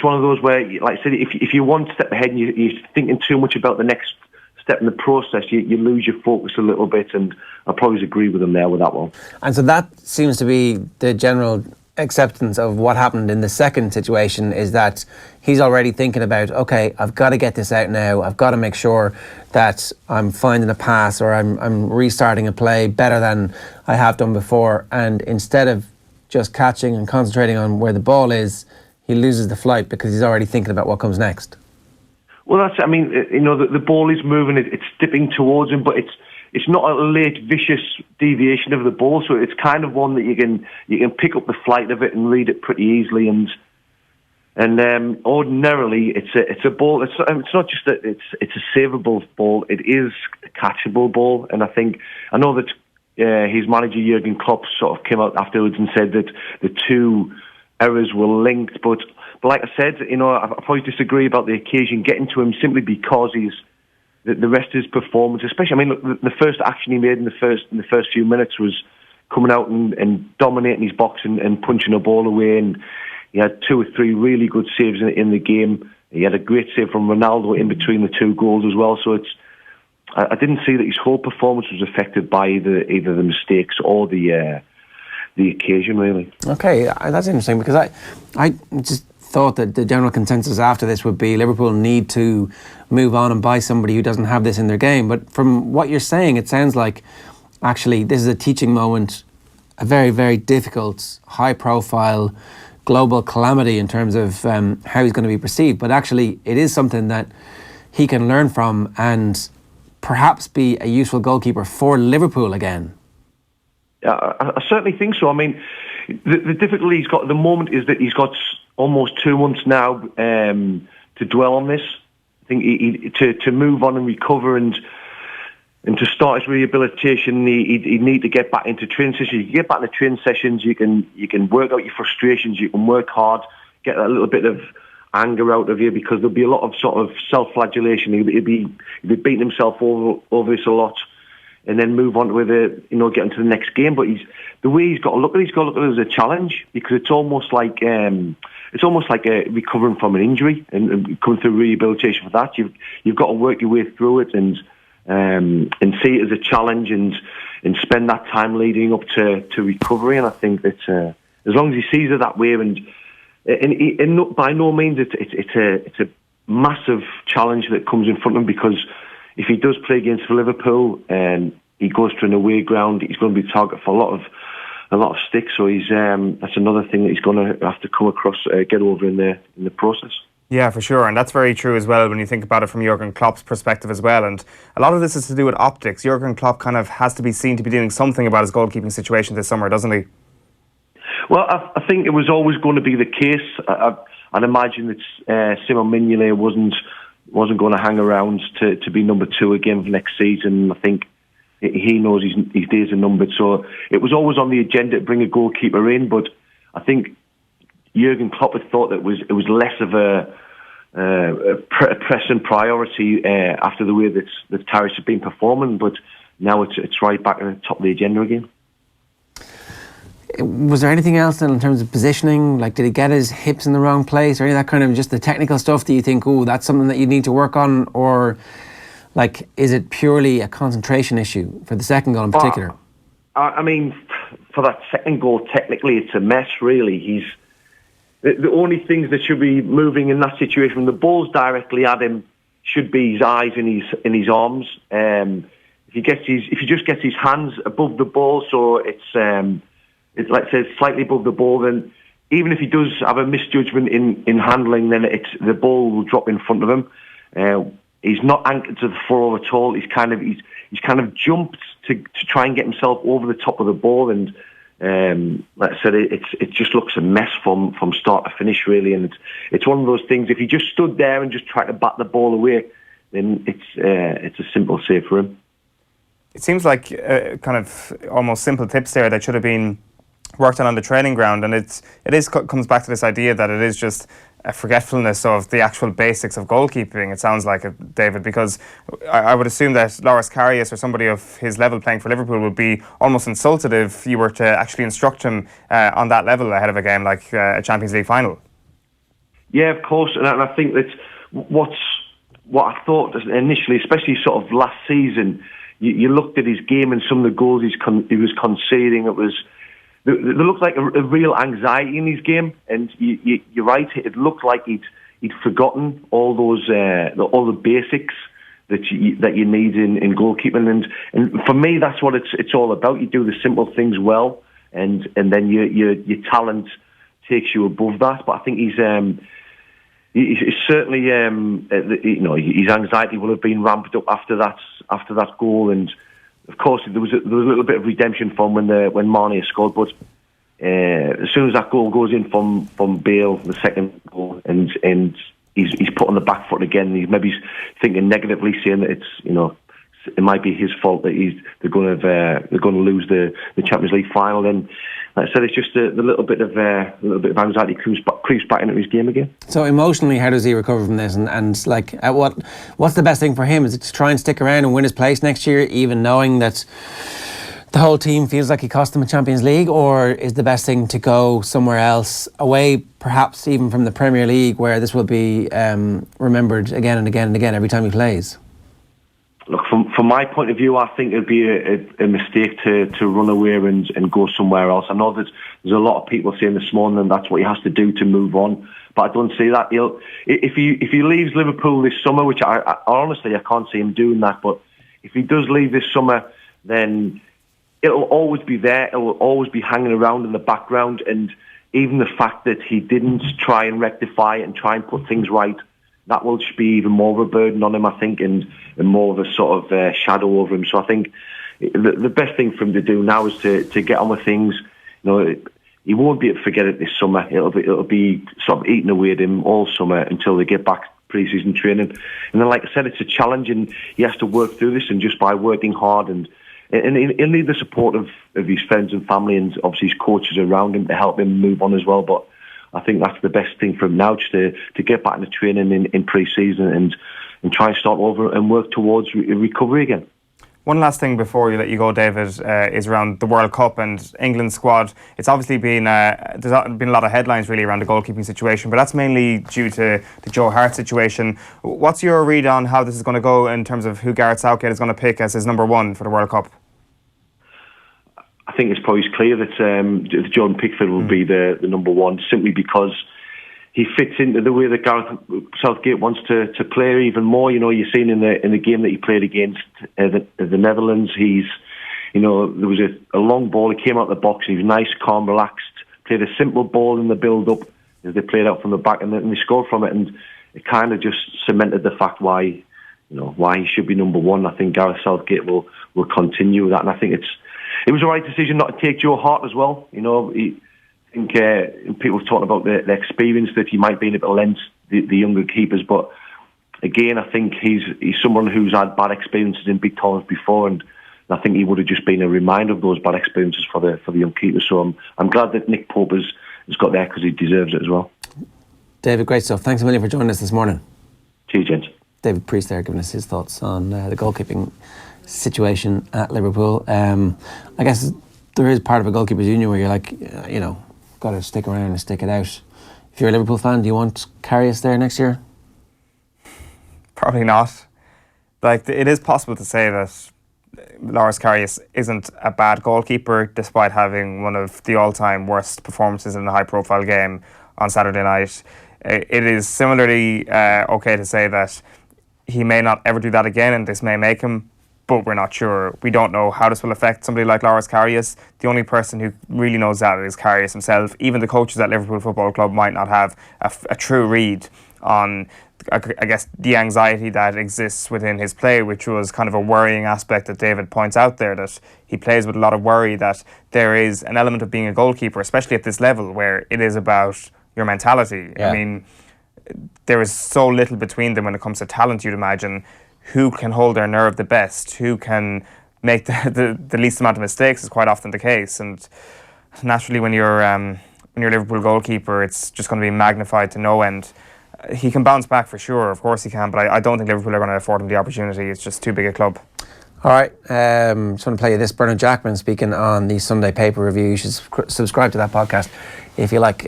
one of those where, like I said, if you're one step ahead and you're thinking too much about the next step in the process, you lose your focus a little bit, and I probably agree with them there with that one. And so that seems to be the general acceptance of what happened in the second situation, is that he's already thinking about, okay, I've got to get this out now. I've got to make sure that I'm finding a pass or I'm restarting a play better than I have done before. And instead of just catching and concentrating on where the ball is, he loses the flight because he's already thinking about what comes next. Well, the ball is moving, it's dipping towards him, but it's not a late vicious deviation of the ball, so it's kind of one that you can pick up the flight of it and read it pretty easily. And ordinarily, it's a ball. It's not just that it's a savable ball. It is a catchable ball, and I know that his manager Jurgen Klopp sort of came out afterwards and said that the two errors were linked, but like I said, I probably disagree about the occasion getting to him simply because the rest of his performance, especially, I mean, look, the first action he made in the first few minutes was coming out and dominating his box and punching a ball away. And he had 2 or 3 really good saves in the game. He had a great save from Ronaldo in between the 2 goals as well. So I didn't see that his whole performance was affected by either the mistakes or the occasion, really. Okay, that's interesting, because I just thought that the general consensus after this would be Liverpool need to move on and buy somebody who doesn't have this in their game. But from what you're saying, it sounds like actually this is a teaching moment, a very, very difficult, high-profile, global calamity in terms of how he's going to be perceived. But actually, it is something that he can learn from and perhaps be a useful goalkeeper for Liverpool again. I certainly think so. I mean, the difficulty he's got at the moment is that he's got almost 2 months now to dwell on this. I think to move on and recover and to start his rehabilitation, he'd need to get back into training sessions. You can get back into training sessions, you can work out your frustrations, you can work hard, get a little bit of anger out of you, because there'll be a lot of sort of self-flagellation. He'd be beating himself over this a lot, and then move on to get into the next game. But the way he's got to look at it, he's got to look at it as a challenge, because it's almost like recovering from an injury and coming through rehabilitation for that. You've got to work your way through it and see it as a challenge and spend that time leading up to recovery. And I think that as long as he sees it that way, and by no means it's a massive challenge that comes in front of him, because if he does play against Liverpool and he goes to an away ground, he's going to be target for a lot of sticks. So that's another thing that he's going to have to come across, get over in the process. Yeah, for sure, and that's very true as well when you think about it from Jurgen Klopp's perspective as well. And a lot of this is to do with optics. Jurgen Klopp kind of has to be seen to be doing something about his goalkeeping situation this summer, doesn't he? Well, I think it was always going to be the case. I'd imagine that Simon Mignolet wasn't going to hang around to be number 2 again for next season. I think he knows his days are numbered. So it was always on the agenda to bring a goalkeeper in, but I think Jurgen Klopp had thought that it was less of a pressing priority after the way that Karius had been performing, but now it's right back at the top of the agenda again. Was there anything else then in terms of positioning? Like, did he get his hips in the wrong place, or any of that kind of just the technical stuff that you think, that's something that you need to work on? Or, like, is it purely a concentration issue for the second goal in particular? I mean, for that second goal, technically it's a mess, really. The only things that should be moving in that situation when the ball's directly at him should be his eyes and his arms. If he just gets his hands above the ball, so it's let's say slightly above the ball, then even if he does have a misjudgment in handling, then the ball will drop in front of him. He's not anchored to the floor at all. He's kind of jumped to try and get himself over the top of the ball, and like I said, it just looks a mess from start to finish, really. And it's one of those things. If he just stood there and just tried to bat the ball away, then it's a simple save for him. It seems like kind of almost simple tips there that should have been worked on the training ground, and it comes back to this idea that it is just a forgetfulness of the actual basics of goalkeeping. It sounds like it, David, because I would assume that Loris Karius or somebody of his level playing for Liverpool would be almost insulted if you were to actually instruct him on that level ahead of a game like a Champions League final. Yeah, of course, and I think that what I thought initially, especially sort of last season, you looked at his game and some of the goals he was conceding. There looked like a real anxiety in his game, and you're right. It looked like he'd forgotten all the basics that you need in goalkeeping, and for me that's what it's all about. You do the simple things well, and then your talent takes you above that. But I think he's certainly his anxiety will have been ramped up after that goal, and of course there was a little bit of redemption from when Mane scored, but as soon as that goal goes in from Bale, the second goal, and he's put on the back foot again, he's maybe thinking negatively, saying that it might be his fault that they're going to lose the Champions League final. Then, like I said, it's just the little bit of anxiety creeps back into his game again. So emotionally, how does he recover from this? And like, what's the best thing for him? Is it to try and stick around and win his place next year, even knowing that the whole team feels like he cost them a Champions League, or is the best thing to go somewhere else, away perhaps even from the Premier League, where this will be remembered again and again and again every time he plays? Look, from my point of view, I think it'd be a mistake to run away and go somewhere else. I know there's a lot of people saying this morning and that's what he has to do to move on, but I don't see that. If he leaves Liverpool this summer, which I honestly can't see him doing that, but if he does leave this summer, then it'll always be there. It will always be hanging around in the background. And even the fact that he didn't try and rectify it and try and put things right, that will just be even more of a burden on him, I think, and more of a sort of shadow over him. So I think the best thing for him to do now is to get on with things. He won't be able to forget it this summer. It'll be sort of eating away at him all summer until they get back pre-season training. And then, like I said, it's a challenge, and he has to work through this. And just by working hard and he'll need the support of his friends and family and obviously his coaches around him to help him move on as well. But I think that's the best thing for him now, just to get back into training in pre-season and try and start over and work towards recovery again. One last thing before you let you go, David, is around the World Cup and England's squad. It's obviously been there's been a lot of headlines really around the goalkeeping situation, but that's mainly due to the Joe Hart situation. What's your read on how this is going to go in terms of who Gareth Southgate is going to pick as his number one for the World Cup? I think it's probably clear that Jordan Pickford will be the number one, simply because he fits into the way that Gareth Southgate wants to play even more. You've seen in the game that he played against the Netherlands, there was a long ball. He came out of the box. He was nice, calm, relaxed. Played a simple ball in the build-up as they played out from the back, and they scored from it. And it kind of just cemented the fact why he should be number one. I think Gareth Southgate will continue that, and I think it was the right decision not to take Joe Hart as well. I think people were talking about the experience that he might be able to lend the younger keepers, but again, I think he's someone who's had bad experiences in big tournaments before, and I think he would have just been a reminder of those bad experiences for the young keepers. So I'm glad that Nick Pope has got there, because he deserves it as well. David, great stuff. Thanks a million for joining us this morning. Cheers, gents. David Preece there giving us his thoughts on the goalkeeping situation at Liverpool. I guess there is part of a goalkeepers union where you're like, got to stick around and stick it out. If you're a Liverpool fan, do you want Karius there next year? Probably not. It is possible to say that Loris Karius isn't a bad goalkeeper, despite having one of the all-time worst performances in a high-profile game on Saturday night. It is similarly okay to say that he may not ever do that again, and this may make him, but we're not sure. We don't know how this will affect somebody like Loris Karius. The only person who really knows that is Karius himself. Even the coaches at Liverpool Football Club might not have a true read on, I guess, the anxiety that exists within his play, which was kind of a worrying aspect that David points out there, that he plays with a lot of worry, that there is an element of being a goalkeeper, especially at this level, where it is about your mentality. Yeah. I mean, there is so little between them when it comes to talent, you'd imagine. Who can hold their nerve the best, who can make the least amount of mistakes is quite often the case. And naturally, when you're a Liverpool goalkeeper, it's just going to be magnified to no end. He can bounce back for sure, of course he can, but I don't think Liverpool are going to afford him the opportunity. It's just too big a club. All right, just want to play you this. Bernard Jackman speaking on the Sunday Paper Review. You should subscribe to that podcast if you like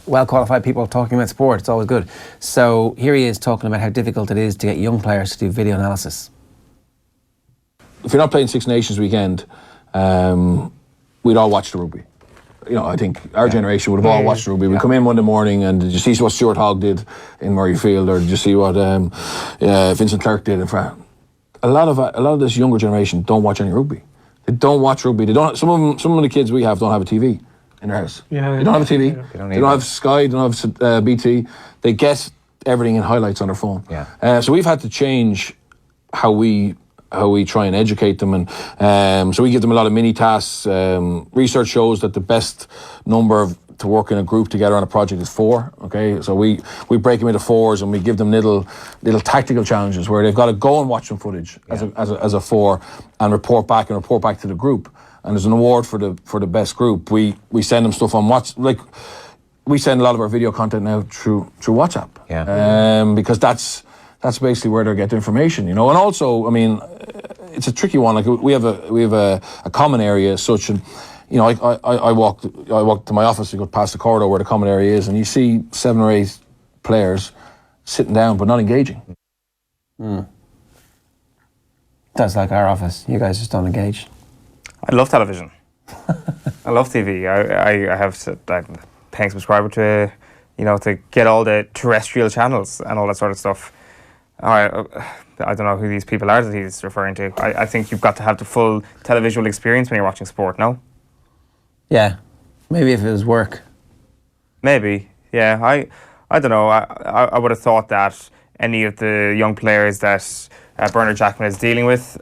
well-qualified people talking about sport. It's always good. So here he is talking about how difficult it is to get young players to do video analysis. If you're not playing Six Nations weekend, we'd all watch the rugby. I think our generation would have all watched rugby. We'd come in Monday morning and did you see what Stuart Hogg did in Murrayfield, or did you see what Vincent Clerc did in France? A lot of this younger generation don't watch any rugby. They don't watch rugby. They don't. Some of the kids we have don't have a TV in their house. Yeah, they don't have a TV. Yeah. They don't have Sky. They don't have BT. They get everything in highlights on their phone. Yeah. So we've had to change how we try and educate them, and so we give them a lot of mini tasks. Research shows that the best number to work in a group together on a project is 4. Okay, so we break them into 4s, and we give them little tactical challenges where they've got to go and watch some footage as a 4 and report back to the group. And there's an award for the best group. We send them stuff on we send a lot of our video content now through WhatsApp. Yeah. Because that's basically where they get the information, And also, I mean, it's a tricky one. Like we have a common area as such, and you know, I walk to my office. We go past the corridor where the common area is, and you see 7 or 8 players sitting down but not engaging. That's like our office. You guys just don't engage. I love television. I love TV. I have I'm paying subscriber to, you know, to get all the terrestrial channels and all that sort of stuff. I don't know who these people are that he's referring to. I think you've got to have the full televisual experience when you're watching sport, no? Yeah. Maybe if it was work. Maybe, yeah. I don't know. I would have thought that any of the young players that Bernard Jackman is dealing with,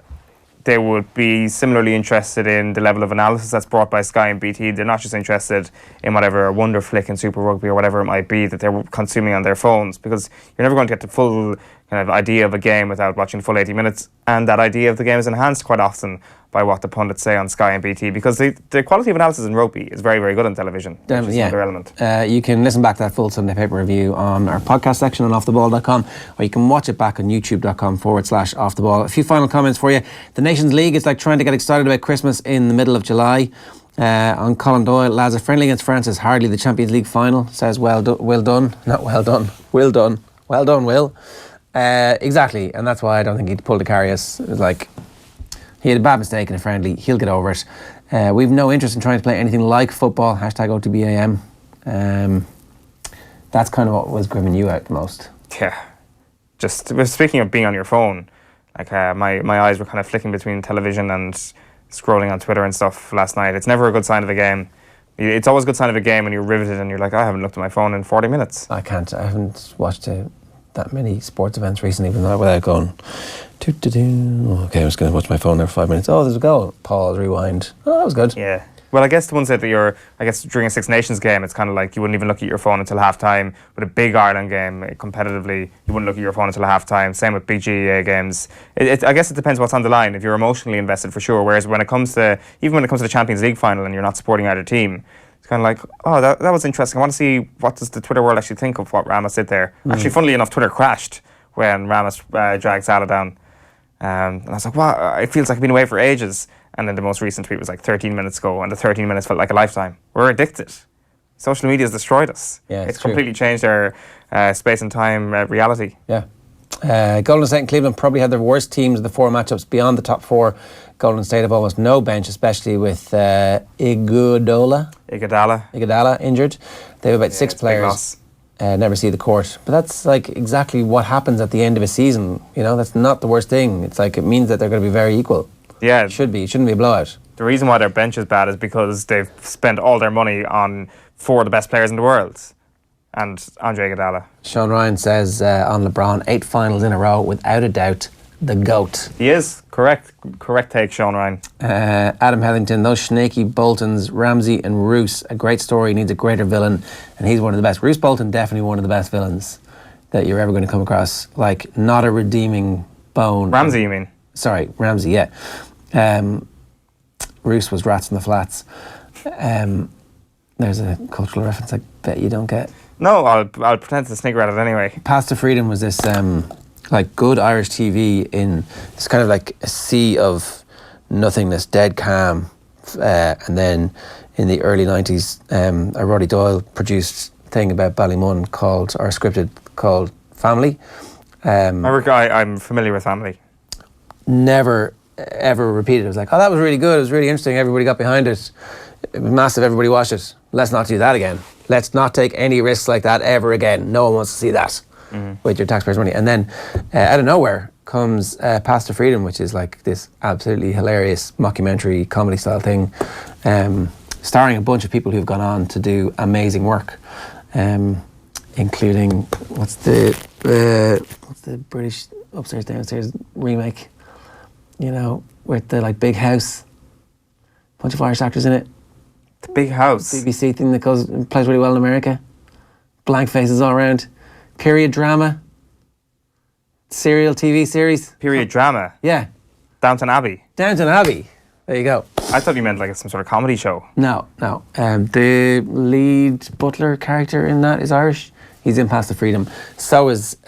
they would be similarly interested in the level of analysis that's brought by Sky and BT. They're not just interested in whatever Wonder Flick and Super Rugby or whatever it might be that they're consuming on their phones, because you're never going to get the full kind of idea of a game without watching the full 80 minutes. And that idea of the game is enhanced quite often by what the pundits say on Sky and BT, because the quality of analysis in rugby is very, very good on television. Which is another element. You can listen back to that full Sunday paper review on our podcast section on offtheball.com, or you can watch it back on youtube.com/offtheball. A few final comments for you. The Nations League is like trying to get excited about Christmas in the middle of July. On Colin Doyle, lads, a friendly against France is hardly the Champions League final. Says well done. Will. Exactly, and that's why I don't think he'd pulled a Karius. It was like, he had a bad mistake in a friendly, he'll get over it. We've no interest in trying to play anything like football, #OTB AM. That's kind of what was grimming you out the most. Yeah, just speaking of being on your phone, like my eyes were kind of flicking between television and scrolling on Twitter and stuff last night. It's never a good sign of a game. It's always a good sign of a game when you're riveted and you're like, I haven't looked at my phone in 40 minutes. I haven't watched that many sports events recently without going okay, I'm just going to watch my phone there for 5 minutes. Oh, there's a goal. Pause, rewind. Oh, that was good. Yeah. Well, I guess the ones that during a Six Nations game, it's kind of like you wouldn't even look at your phone until half-time. With a big Ireland game, competitively, you wouldn't look at your phone until half-time. Same with big GAA games. I guess it depends what's on the line. If you're emotionally invested, for sure. Whereas when it comes to the Champions League final and you're not supporting either team, it's kind of like, oh, that was interesting. I want to see what does the Twitter world actually think of what Ramos did there. Actually, funnily enough, Twitter crashed when Ramos dragged Salah down. And I was like, wow, it feels like I've been away for ages. And then the most recent tweet was like 13 minutes ago, and the 13 minutes felt like a lifetime. We're addicted. Social media has destroyed us. Yeah, it's completely changed our space and time reality. Yeah. Golden State and Cleveland probably had their worst teams of the 4 matchups beyond the top 4. Golden State have almost no bench, especially with Iguodala injured. They have about 6 players. Never see the court. But that's like exactly what happens at the end of a season. You know, that's not the worst thing. It's like it means that they're going to be very equal. Yeah. It should be. It shouldn't be a blowout. The reason why their bench is bad is because they've spent all their money on 4 of the best players in the world. And Andre Iguodala. Sean Ryan says on LeBron, 8 finals in a row, without a doubt, the GOAT. He is. Correct take, Sean Ryan. Adam Heathington, those snaky Boltons, Ramsey and Roos, a great story, needs a greater villain, and he's one of the best. Roos Bolton, definitely one of the best villains that you're ever going to come across. Like, not a redeeming bone. Ramsey, you mean? Sorry, Ramsey, yeah. Roos was Rats in the Flats. There's a cultural reference I bet you don't get. No, I'll pretend to snigger at it anyway. Path to Freedom was this like good Irish TV in it's kind of like a sea of nothingness, dead calm. And then in the early 90s, a Roddy Doyle produced thing about Ballymun scripted called Family. I'm familiar with Family. Never ever repeated. It was like, oh, that was really good. It was really interesting. Everybody got behind it. It was massive. Everybody watched it. Let's not do that again. Let's not take any risks like that ever again. No one wants to see that with your taxpayers' money. And then out of nowhere comes Path to Freedom, which is like this absolutely hilarious mockumentary comedy style thing, starring a bunch of people who've gone on to do amazing work, including what's the British upstairs downstairs remake, you know, with the like big house, bunch of Irish actors in it. The Big House. BBC thing that plays really well in America. Blank faces all around. Period drama. Serial TV series. Period drama? Yeah. Downton Abbey. Downton Abbey. There you go. I thought you meant like some sort of comedy show. No. The lead butler character in that is Irish. He's in Path to Freedom. So is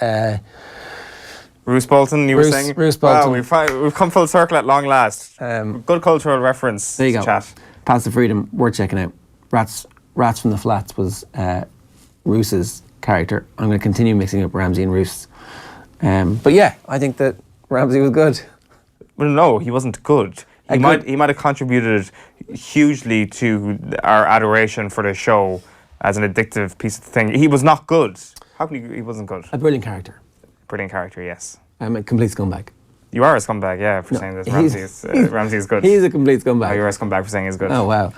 Roose Bolton, you were Roose- saying? Roose Bolton. Wow, we've come full circle at long last. Good cultural reference. There you to go. Chat. Paths to Freedom, worth checking out. Rats from the Flats was Roose's character. I'm going to continue mixing up Ramsey and Roose. But yeah, I think that Ramsey was good. Well, no, he wasn't good. He might have contributed hugely to our adoration for the show as an addictive piece of thing. He was not good. How can he wasn't good? A brilliant character. Brilliant character, yes. A complete scumbag. You are a scumbag, yeah, for saying this. Ramsey is good. He's a complete scumbag. Oh, you're a scumbag for saying he's good. Oh, wow.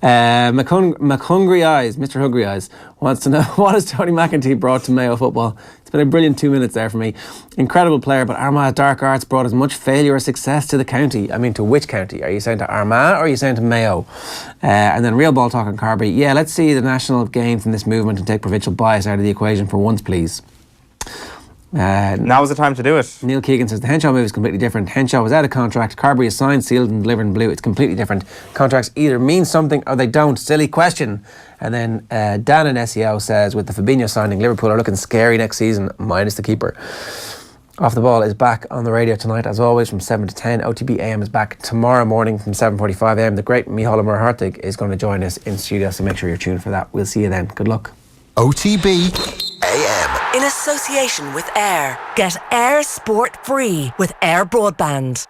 McHungry Eyes, Mr. Hungry Eyes, wants to know, what has Tony McEntee brought to Mayo football? It's been a brilliant 2 minutes there for me. Incredible player, but Armagh's dark arts brought as much failure or success to the county. I mean, to which county? Are you saying to Armagh or are you saying to Mayo? And then Real Ball Talk on Carberry. Yeah, let's see the national gain from this movement and take provincial bias out of the equation for once, please. Now's the time to do it. Neil Keegan says the Henshaw move is completely different. Henshaw was out of contract. Carberry is signed, sealed and delivered in blue. It's completely different. Contracts either mean something or they don't. Silly question. And then Dan in SEO says with the Fabinho signing, Liverpool are looking scary next season, minus the keeper. Off the Ball is back on the radio tonight, as always, from 7 to 10. OTB AM is back tomorrow morning from 7:45 AM. The great Micheál Hartig is going to join us in studio, so make sure you're tuned for that. We'll see you then. Good luck. OTB AM. In association with Air. Get Air Sport free with Air Broadband.